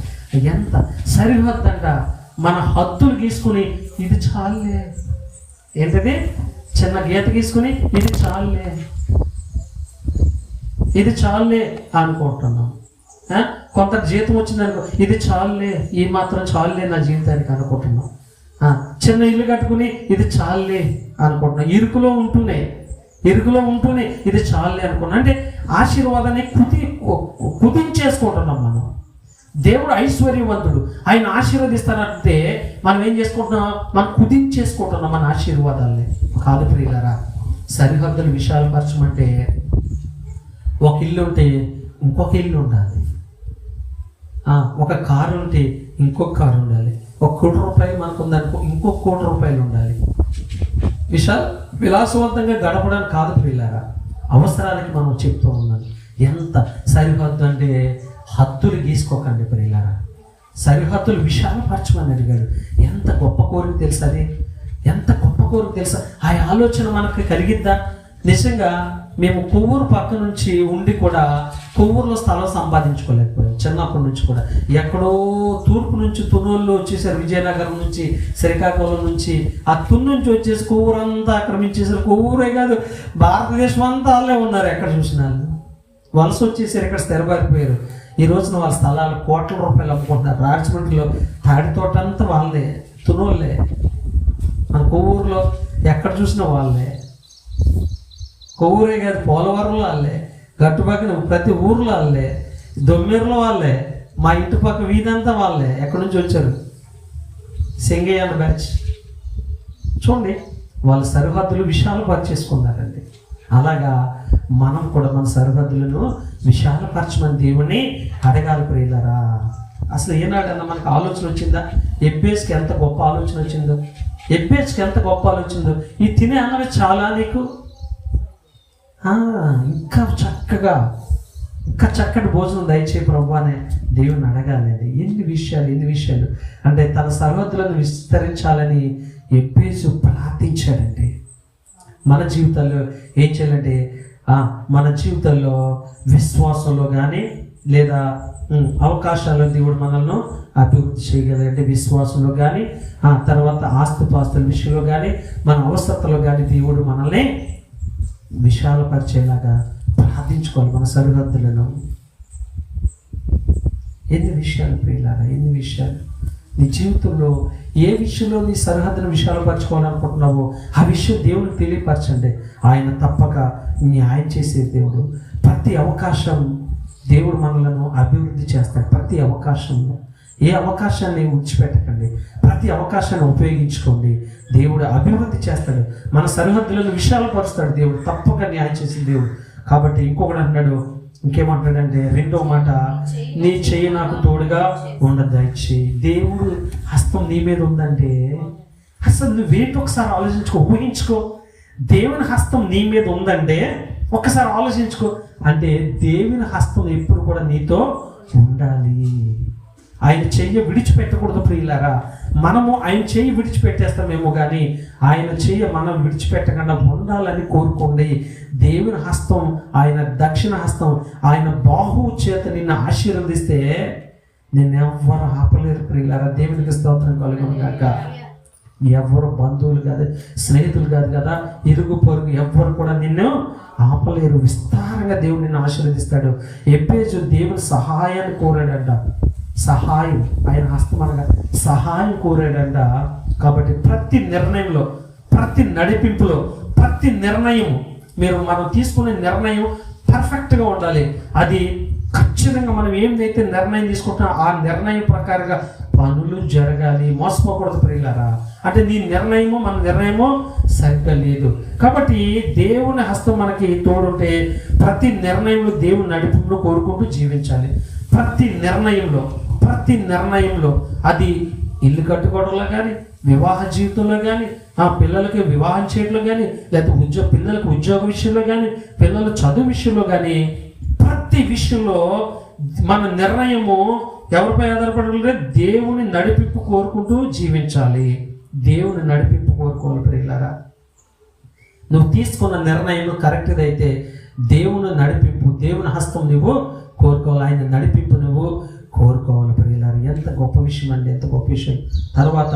ఎంత సరిహద్దు అంట, మన హద్దులు గీసుకుని ఇది చాలే, ఏంటది చిన్న గీత గీసుకుని ఇది చాలే అనుకుంటున్నాం. కొంత జీతం వచ్చిందనుకో, ఇది చాలే, ఈ మాత్రం చాలే నా జీవితానికి అనుకుంటున్నాం. చిన్న ఇల్లు కట్టుకుని ఇది చాలే అనుకుంటున్నాం. ఇరుకులో ఉంటూనే ఇది చాలే అనుకున్నాం. అంటే ఆశీర్వాదాన్ని కుదించేసుకుంటున్నాం మనం. దేవుడు ఐశ్వర్యవంతుడు, ఆయన ఆశీర్వదిస్తానంటే మనం ఏం చేసుకుంటున్నాం? మనం కుదించేసుకుంటున్నాం మన ఆశీర్వాదాలని. కాదు ప్రియులారా, సరిహద్దులు విశాలపరచమంటే ఒక ఇల్లు ఉంటే ఇంకొక ఇల్లు ఉండాలి, ఒక కారు ఉంటే ఇంకొక కారు ఉండాలి, ఒక ₹1,00,00,000 మనకు ఉందనుకో ఇంకొక ₹1,00,00,000 ఉండాలి. విలాసవంతంగా గడపడానికి కాదు ప్రియులారా, అవసరాలకి మనం చెప్తూ ఉన్నాను. ఎంత సరిహద్దు అంటే హద్దులు గీసుకోకండి ప్రియులారా, సరిహద్దులు విశాలపరచమని అడిగాడు. ఎంత గొప్ప కోరిక తెలుసా అది, ఎంత గొప్ప కోరిక తెలుసా? ఆ ఆలోచన మనకు కలిగిద్దా? నిజంగా మేము కొవ్వూరు పక్క నుంచి ఉండి కూడా కొవ్వూరులో స్థలం సంపాదించుకోలేకపోయాం. చిన్నప్పటి నుంచి కూడా ఎక్కడో తూర్పు నుంచి తునూళ్ళు వచ్చేసారు, విజయనగరం నుంచి, శ్రీకాకుళం నుంచి, ఆ తుని నుంచి వచ్చేసి కొవ్వూరు అంతా ఆక్రమించేసారు. కొవ్వూరే కాదు, భారతదేశం అంతా వాళ్ళే ఉన్నారు. ఎక్కడ చూసినా వలస వచ్చేసారు, ఇక్కడ స్థిరపడిపోయారు. ఈ రోజున వాళ్ళ స్థలాలు ₹1,00,00,000 అమ్ముకుంటున్నారు. రాజమండ్రిలో తాడి తోట అంతా వాళ్ళే, తునోళ్ళే. మన కొవ్వూరులో ఎక్కడ చూసినా వాళ్ళే. కొవ్వూరే కాదు, పోలవరంలో వాళ్ళే, గట్టుపక్కన ప్రతి ఊర్లో వాళ్ళే, దొమ్మిరిలో వాళ్ళే, మా ఇంటి పక్క వీధంతా వాళ్ళే. ఎక్కడి నుంచి వచ్చారు? సింగయ్య బ్యాచ్. చూడండి, వాళ్ళ సరిహద్దులు విశాలపరిచేసుకున్నారండి. అలాగా మనం కూడా మన సరిహద్దులను విశాలపరచమని దేవుని అడగాలి ప్రియులారా. అసలు ఏనాడన్నా మనకు ఆలోచన వచ్చిందా? ఎబ్బేస్కి ఎంత గొప్ప ఆలోచన వచ్చిందో, ఎబ్బేస్కి ఎంత గొప్ప ఆలోచన. ఈ తినే అన్నవి చాలా నీకు ఇంకా చక్కటి భోజనం దయచే ప్రభు అనే దేవుని అడగాలి. అది ఎన్ని విషయాలు అంటే తన సరిహద్దులను విస్తరించాలని ఎబ్బేసు ప్రార్థించాడండి. మన జీవితాల్లో ఏం చేయాలంటే మన జీవితంలో విశ్వాసంలో కానీ లేదా అవకాశాల్లో దేవుడు మనల్ని అభివృద్ధి చేయగలంటే విశ్వాసంలో కానీ, తర్వాత ఆస్తిపాస్తుల విషయంలో కానీ, మన అవసరతలో కానీ దేవుడు మనల్ని విశాలపరిచేలాగా ప్రార్థించుకోవాలి. మన సరిహద్దులను ఎన్ని విషయాలు ప్రియులారా, ఎన్ని విషయాలు నీ జీవితంలో ఏ విషయంలో నీ సరిహద్దును విశాలపరచుకోవాలనుకుంటున్నావో ఆ విషయం దేవునికి తెలియపరచండి. ఆయన తప్పక న్యాయం చేసే దేవుడు. ప్రతి అవకాశం దేవుడు మనలను అభివృద్ధి చేస్తాడు. ప్రతి అవకాశంలో ఏ అవకాశాన్ని విడిచిపెట్టకండి, ప్రతి అవకాశాన్ని ఉపయోగించుకోండి. దేవుడు అభివృద్ధి చేస్తాడు, మన సరిహద్దులను విశాలపరుస్తాడు. దేవుడు తప్పక న్యాయం చేసే దేవుడు. కాబట్టి ఇంకొకటి అంటున్నాడు, ఇంకేమంటాడంటే రెండో మాట, నీ చెయ్యి నాకు తోడుగా ఉండదచ్చి. దేవుడు హస్తం నీ మీద ఉందంటే అసలు నువ్వేంటి ఒకసారి ఆలోచించుకో, ఊహించుకో. దేవుని హస్తం నీ మీద ఉందంటే ఒక్కసారి ఆలోచించుకో. అంటే దేవుని హస్తం ఎప్పుడు కూడా నీతో ఉండాలి. ఆయన చెయ్యి విడిచిపెట్టకూడదు ప్రియులారా. మనము ఆయన చెయ్యి విడిచిపెట్టేస్తామేమో కానీ ఆయన చెయ్యి మనం విడిచిపెట్టకుండా ఉండాలని కోరుకోండి. దేవుని హస్తం, ఆయన దక్షిణ హస్తం, ఆయన బాహువు చేత నిన్ను ఆశీర్వదిస్తే నిన్నెవ్వరు ఆపలేరు ప్రియులారా. దేవునికి స్తోత్రం కలుగును గాక. ఎవరు బంధువులు కాదు, స్నేహితులు కాదు కదా, ఇరుగు పొరుగు ఎవ్వరు కూడా నిన్ను ఆపలేరు. విస్తారంగా దేవుడు నిన్ను ఆశీర్వదిస్తాడు. ఎబ్బేజు దేవుని సహాయాన్ని కోరాడంట. సహాయం, ఆయన హస్తం అనగా సహాయం కోరాడంట. కాబట్టి ప్రతి నిర్ణయంలో, ప్రతి నడిపింపులో, ప్రతి నిర్ణయం మనం తీసుకునే నిర్ణయం పర్ఫెక్ట్గా ఉండాలి. అది ఖచ్చితంగా మనం ఏమైతే నిర్ణయం తీసుకుంటున్నా ఆ నిర్ణయం ప్రకారంగా పనులు జరగాలి. మోసపోకూడదు ప్రియులారా. అంటే నీ నిర్ణయము మన నిర్ణయము సరిగ్గా లేదు. కాబట్టి దేవుని హస్తం మనకి తోడుంటే ప్రతి నిర్ణయంలో దేవుని నడిపింపును కోరుకుంటూ జీవించాలి. ప్రతి నిర్ణయంలో అది ఇల్లు కట్టుకోవడంలో కానీ, వివాహ జీవితంలో కానీ, ఆ పిల్లలకి వివాహం చేయడంలో కానీ, లేకపోతే పిల్లలకు ఉద్యోగ విషయంలో కానీ, పిల్లల చదువు విషయంలో కానీ, ప్రతి విషయంలో మన నిర్ణయము ఎవరిపై ఆధారపడాలంటే దేవుని నడిపింపు కోరుకుంటూ జీవించాలి. దేవుని నడిపింపు కోరుకోవాలి ప్రియులారా. నువ్వు తీసుకున్న నిర్ణయం కరెక్ట్గా అయితే దేవుని నడిపింపు, దేవుని హస్తం నువ్వు కోరుకోవాలి. ఆయన నడిపింపు నువ్వు కోరుకోవాలి ప్రియులారా. ఎంత గొప్ప విషయం అండి, ఎంత గొప్ప విషయం. తర్వాత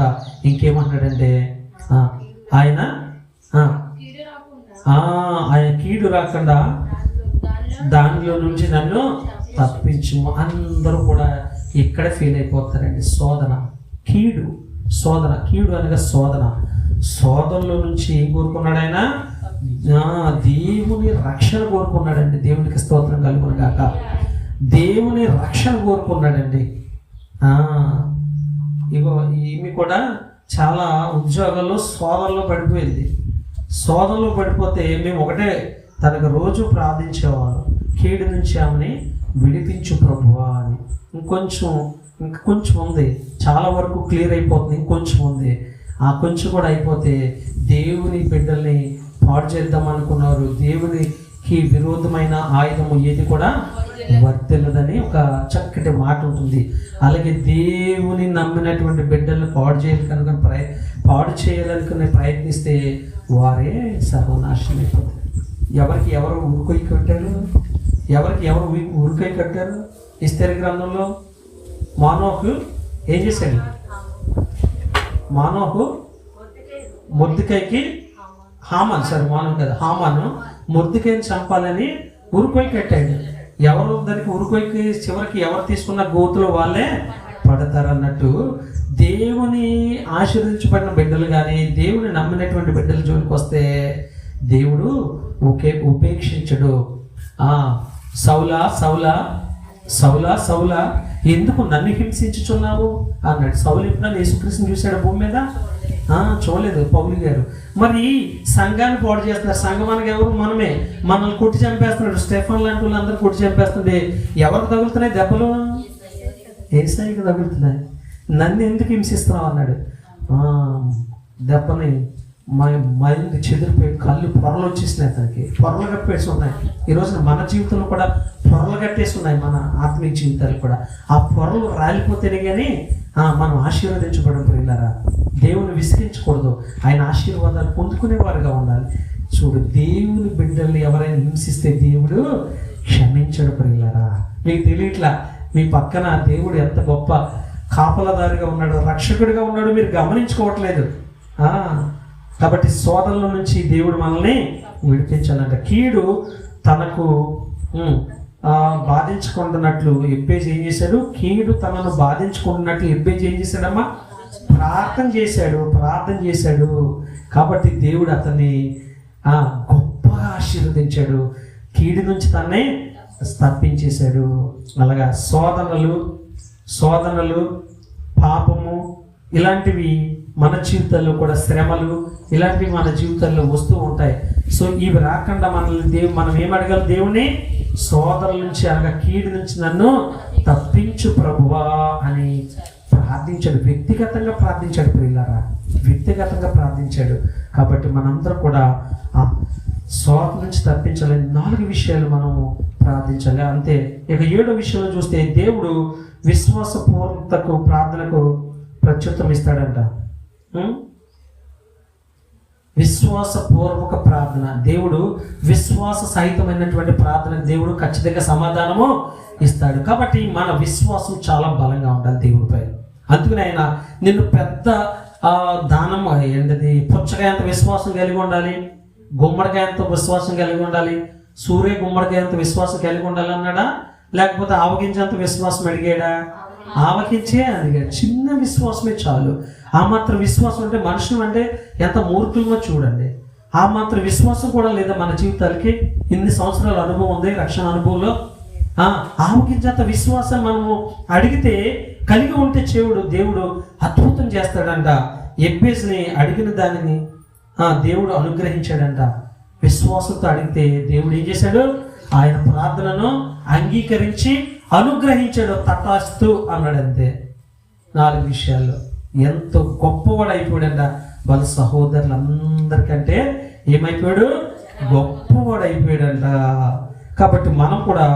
ఇంకేమన్నాడంటే ఆయన కీడు రాకుండా దానిలో నుంచి నన్ను తప్పించు. అందరూ కూడా ఇక్కడే ఫీల్ అయిపోతారండి. కీడు అనగా శోధనలో నుంచి ఏం కోరుకున్నాడు ఆయన? దేవుని రక్షణ కోరుకున్నాడండి. దేవునికి స్తోత్రం కలుగును గాక. దేవుని రక్షణ కోరుకున్నాడండి. ఇగో ఈమె కూడా చాలా ఉద్యోగాల్లో శోధనలో పడిపోయింది. శోధనలో పడిపోతే మేము ఒకటే తనకు రోజు ప్రార్థించేవాళ్ళం, కీడు నుంచి ఆమెని విడిపించు ప్రభువా అని. ఇంకొంచెం ఉంది, చాలా వరకు క్లియర్ అయిపోతుంది, ఇంకొంచెం ఉంది. ఆ కొంచెం కూడా అయిపోతే దేవుని బిడ్డల్ని పాడు చేద్దాం అనుకున్నారు. దేవునికి విరోధమైన ఆయుధము ఏది కూడా వర్తిల్లదని ఒక చక్కటి మాట ఉంటుంది. అలాగే దేవుని నమ్మినటువంటి బిడ్డల్ని పాడు చేయాలనుకునే ప్రయత్నిస్తే వారే సర్వనాశనం అయిపోతారు. ఎవరికి ఎవరు ఉరుకొయ్యి కట్టారు? ఉరుకొయ్యి కట్టారు? ఎస్తేరు గ్రంథంలో మానోకు ఏం చేశాడు? మానోకు మొర్దెకైకి హామాను మొర్దెకైని చంపాలని ఉరుకొయ్యి కట్టాడు. ఎవరు దానికి ఉరుకొయ్యి చివరికి ఎవరు తీసుకున్న గోతులో వాళ్ళే పడతారన్నట్టు, దేవుని ఆశీర్వదించబడిన బిడ్డలు కానీ దేవుని నమ్మినటువంటి బిడ్డల జోలికి వస్తే దేవుడు ఉపేక్షించడు. సౌలా సౌలా సౌలా సౌలా ఎందుకు నన్ను హింసించుచున్నావు అన్నాడు. సౌలు ఎప్పుడన్నా యేసుక్రీస్తుని చూశాడు భూమి మీద? చూడలేదు పౌలు గారు. మరి సంఘాన్ని పాడు చేస్తున్నారు. సంఘం అనగా ఎవరు? మనమే. మనల్ని కొట్టి చంపేస్తున్నాడు. స్టెఫన్ లాంటి వాళ్ళు అందరూ కొట్టి చంపేస్తుండే. ఎవరికి తగులుతున్నాయి దెబ్బలు? ఏసాయికి తగులుతున్నాయి. నన్ను ఎందుకు హింసిస్తున్నావు అన్నాడు. దెబ్బని మైండ్ చెదిరిపోయి కళ్ళు పొరలు వచ్చేసినాయి, అతనికి పొరలు కట్టేసి ఉన్నాయి. ఈరోజున మన జీవితంలో కూడా పొరలు కట్టేసి ఉన్నాయి, మన ఆత్మీయ జీవితాలు కూడా. ఆ పొరలు రాలిపోతేనే కానీ మనం ఆశీర్వదించబడం ప్రియులారా. దేవుని విసిగించకూడదు, ఆయన ఆశీర్వాదాలు పొందుకునేవారుగా ఉండాలి. చూడు, దేవుని బిడ్డల్ని ఎవరైనా హింసిస్తే దేవుడు క్షమించడు ప్రియులారా. మీకు తెలియట్లా మీ పక్కన దేవుడు ఎంత గొప్ప కాపలదారిగా ఉన్నాడు, రక్షకుడిగా ఉన్నాడు, మీరు గమనించుకోవట్లేదు. కాబట్టి శోధనల నుంచి దేవుడు మనల్ని విడిపించాలంట. కీడు తనకు బాధించుకుంటున్నట్లు ఎబ్బేజు ఏం చేశాడు? కీడు తనను బాధించుకుంటున్నట్లు ఎబ్బేజు ఏం చేశాడమ్మా? ప్రార్థన చేశాడు. కాబట్టి దేవుడు అతన్ని గొప్పగా ఆశీర్వదించాడు, కీడు నుంచి తన్నే తప్పించేశాడు. అలాగా శోధనలు పాపము ఇలాంటివి మన జీవితాల్లో కూడా, శ్రమలు ఇలాంటివి మన జీవితాల్లో వస్తూ ఉంటాయి. సో ఇవి రాకుండా మనం ఏమడగాలి? దేవుని శోధనల నుంచి అనగా కీడు నుంచి నన్ను తప్పించు ప్రభువా అని ప్రార్థించాడు. వ్యక్తిగతంగా ప్రార్థించాడు ప్రియులారా, వ్యక్తిగతంగా ప్రార్థించాడు. కాబట్టి మనందరం కూడా శోధన నుంచి తప్పించాలని 4 విషయాలు మనం ప్రార్థించాలి అంతే. ఇక 7వ విషయంలో చూస్తే దేవుడు విశ్వాసపూర్వకతకు ప్రార్థనకు ప్రత్యుత్తరం ఇస్తాడంట. విశ్వాసపూర్వక ప్రార్థన, దేవుడు విశ్వాస సహితమైనటువంటి ప్రార్థన దేవుడు ఖచ్చితంగా సమాధానము ఇస్తాడు. కాబట్టి మన విశ్వాసం చాలా బలంగా ఉండాలి దేవుడిపై. అందుకని ఆయన నిన్ను పెద్ద దానం ఏంటది, పుచ్చకాయంత విశ్వాసం కలిగి ఉండాలి, గుమ్మడికాయంత విశ్వాసం కలిగి ఉండాలి, సూర్య గుమ్మడికాయంత విశ్వాసం కలిగి ఉండాలి అన్నాడా? లేకపోతే ఆవగించేంత విశ్వాసం అడిగాడా? ఆవగించే అడిగాడు. చిన్న విశ్వాసమే చాలు. ఆ మాత్రం విశ్వాసం అంటే మనుషులు అంటే ఎంత మూర్ఖులుగా చూడండి. ఆ మాత్రం విశ్వాసం కూడా లేదా మన జీవితాలకి? ఇన్ని సంవత్సరాల అనుభవం ఉంది రక్షణ అనుభవంలో. ఆవగించేంత విశ్వాసం మనము అడిగితే కలిగి ఉంటే దేవుడు అద్భుతం చేస్తాడంట. ఎబ్బేస్ని అడిగిన దానిని దేవుడు అనుగ్రహించాడంట. విశ్వాసంతో అడిగితే దేవుడు ఏం చేశాడు? ఆయన ప్రార్థనను అంగీకరించి అనుగ్రహించాడు. తటాస్తు అన్నాడు అంతే. 4 విషయాల్లో ఎంతో గొప్పవాడు అయిపోయాడంట. వాళ్ళ సహోదరులందరికంటే ఏమైపోయాడు? గొప్పవాడు అయిపోయాడంట. కాబట్టి మనం కూడా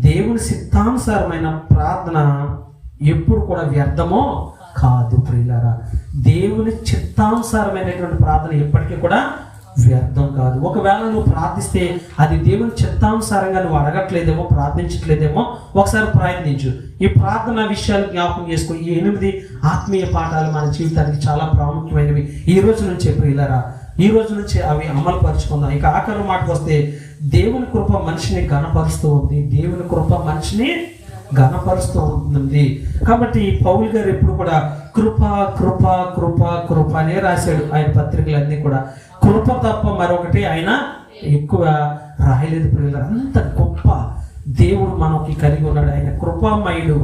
దేవుని చిత్తానుసారమైన ప్రార్థన ఎప్పుడు కూడా వ్యర్థమో కాదు ప్రియులారా. దేవుని చిత్తానుసారమైనటువంటి ప్రార్థన ఎప్పటికీ కూడా వ్యర్థం కాదు. ఒకవేళ నువ్వు ప్రార్థిస్తే అది దేవుని చిత్తానుసారంగా నువ్వు అడగట్లేదేమో, ప్రార్థించట్లేదేమో, ఒకసారి ప్రయత్నించు. ఈ ప్రార్థన విషయాలు జ్ఞాపకం చేసుకో. ఈ 8 ఆత్మీయ పాఠాలు మన జీవితానికి చాలా ప్రాముఖ్యమైనవి. ఈ రోజు నుంచే ప్రియులారా, ఈ రోజు నుంచే అవి అమలు పరుచుకుందాం. ఇక ఆఖరి మాటకు వస్తే, దేవుని కృప మనిషిని ఘనపరుస్తూ ఉంది. దేవుని కృప మనిషిని ఘనపరుస్తూ ఉంటుంది. కాబట్టి పౌలు గారు ఎప్పుడు కూడా కృప కృప కృప కృప అనే రాశాడు ఆయన పత్రికలన్నీ కూడా. కృప తప్ప మరొకటి ఆయన ఎక్కువ రాయలేదు ప్రియులారా. అంత గొప్ప దేవుడు మనకి కలిగి ఉన్నాడు. ఆయన కృపామయుడు.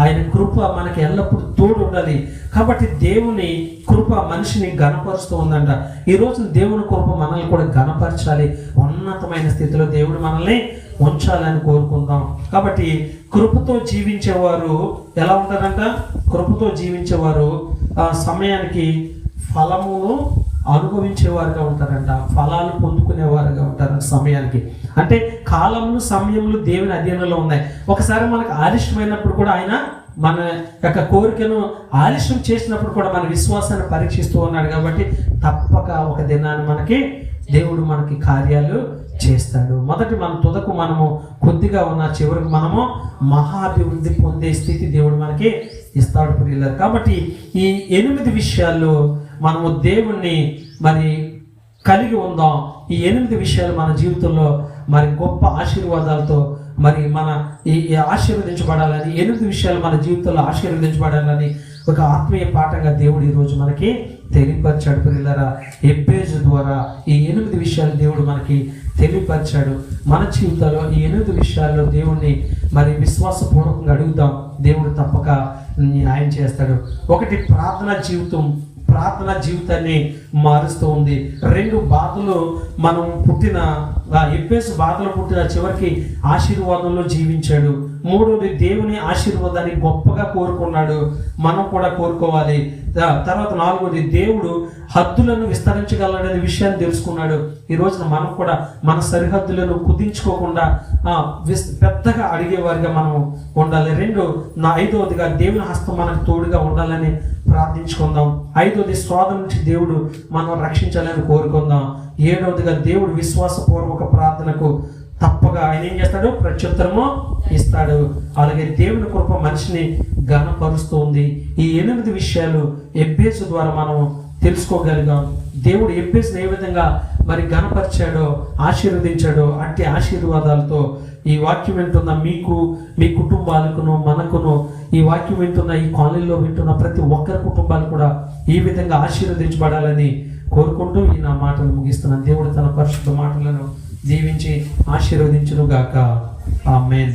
ఆయన కృప మనకి ఎల్లప్పుడూ తోడు ఉండాలి. కాబట్టి దేవుని కృప మనిషిని ఘనపరుస్తూ ఉందంట. ఈ రోజు దేవుని కృప మనల్ని కూడా ఘనపరచాలి, ఉన్నతమైన స్థితిలో దేవుడు మనల్ని ఉంచాలని కోరుకుందాం. కాబట్టి కృపతో జీవించేవారు ఎలా ఉంటారంట? కృపతో జీవించేవారు సమయానికి ఫలమును అనుభవించేవారుగా ఉంటారంట, ఫలాలు పొందుకునేవారుగా ఉంటారు సమయానికి. అంటే కాలములు సమయములు దేవుని అధీనంలో ఉన్నాయి. ఒకసారి మనకు ఆలస్యమైనప్పుడు కూడా ఆయన మన యొక్క కోరికను ఆలస్యం చేసినప్పుడు కూడా మన విశ్వాసాన్ని పరీక్షిస్తూ ఉన్నాడు. కాబట్టి తప్పక ఒక దినాన్ని మనకి దేవుడు మనకి కార్యాలు చేస్తాడు. మొదటి మన తుదకు మనము కొద్దిగా ఉన్న, చివరికి మనము మహాభివృద్ధి పొందే స్థితి దేవుడు మనకి ఇస్తాడు ప్రియులారా. కాబట్టి ఈ 8 విషయాల్లో మనము దేవుణ్ణి మరి కలిగి ఉందాం. ఈ 8 విషయాలు మన జీవితంలో మరి గొప్ప ఆశీర్వాదాలతో మరి మన ఈ ఆశీర్వదించబడాలని, 8 విషయాలు మన జీవితంలో ఆశీర్వదించబడాలని ఒక ఆత్మీయ పాఠంగా దేవుడు ఈరోజు మనకి తెలియపరిచాడు ప్రియులారా. ఎబ్బేజు ద్వారా ఈ 8 విషయాలు దేవుడు మనకి తెలియపరిచాడు. మన జీవితంలో ఈ 8 విషయాల్లో దేవుణ్ణి మరి విశ్వాసపూర్వకంగా అడుగుదాం. దేవుడు తప్పక న్యాయం చేస్తాడు. ఒకటి, ప్రార్థన జీవితాన్ని మారుస్తూ ఉంది. 2 బాధలు మనం పుట్టిన ఎబ్బేసు బాధలు పుట్టిన చివరికి ఆశీర్వాదంలో జీవించాడు. 3వది, దేవుని ఆశీర్వాదాన్ని గొప్పగా కోరుకున్నాడు, మనం కూడా కోరుకోవాలి. తర్వాత 4వది, దేవుడు హద్దులను విస్తరించగలడనే విషయాన్ని తెలుసుకున్నాడు. ఈ రోజున మనం కూడా మన సరిహద్దులను కుదించుకోకుండా పెద్దగా అడిగేవారిగా మనం ఉండాలి. 5వదిగా దేవుని హస్తం మనకు తోడుగా ఉండాలని ప్రార్థించుకుందాం. 5వది, శోధన నుంచి దేవుడు మనం రక్షించాలని కోరుకుందాం. 7వదిగా దేవుడు విశ్వాసపూర్వక ప్రార్థనకు తప్పగా ఆయన ఏం చేస్తాడు? ప్రత్యుత్తరము ఇస్తాడు. అలాగే దేవుని కృప మనిషిని ఘనపరుస్తూ ఉంది. ఈ 8 విషయాలు ఎబ్బేసు ద్వారా మనం తెలుసుకోగలిగాం. దేవుడు ఎబ్బేసుని ఏ విధంగా మరి ఘనపరిచాడో, ఆశీర్వదించాడో, అట్టి ఆశీర్వాదాలతో ఈ వాక్యం వింటున్న మీకు, మీ కుటుంబాలకును, మనకును, ఈ వాక్యం వింటున్న ఈ కాలనీలో వింటున్న ప్రతి ఒక్కరి కుటుంబాలు కూడా ఈ విధంగా ఆశీర్వదించబడాలని కోరుకుంటూ ఈ నా మాటలు ముగిస్తున్నాను. దేవుడు తన పరిశుద్ధ మాటలను దీవించి ఆశీర్వదించును గాక. ఆమేన్.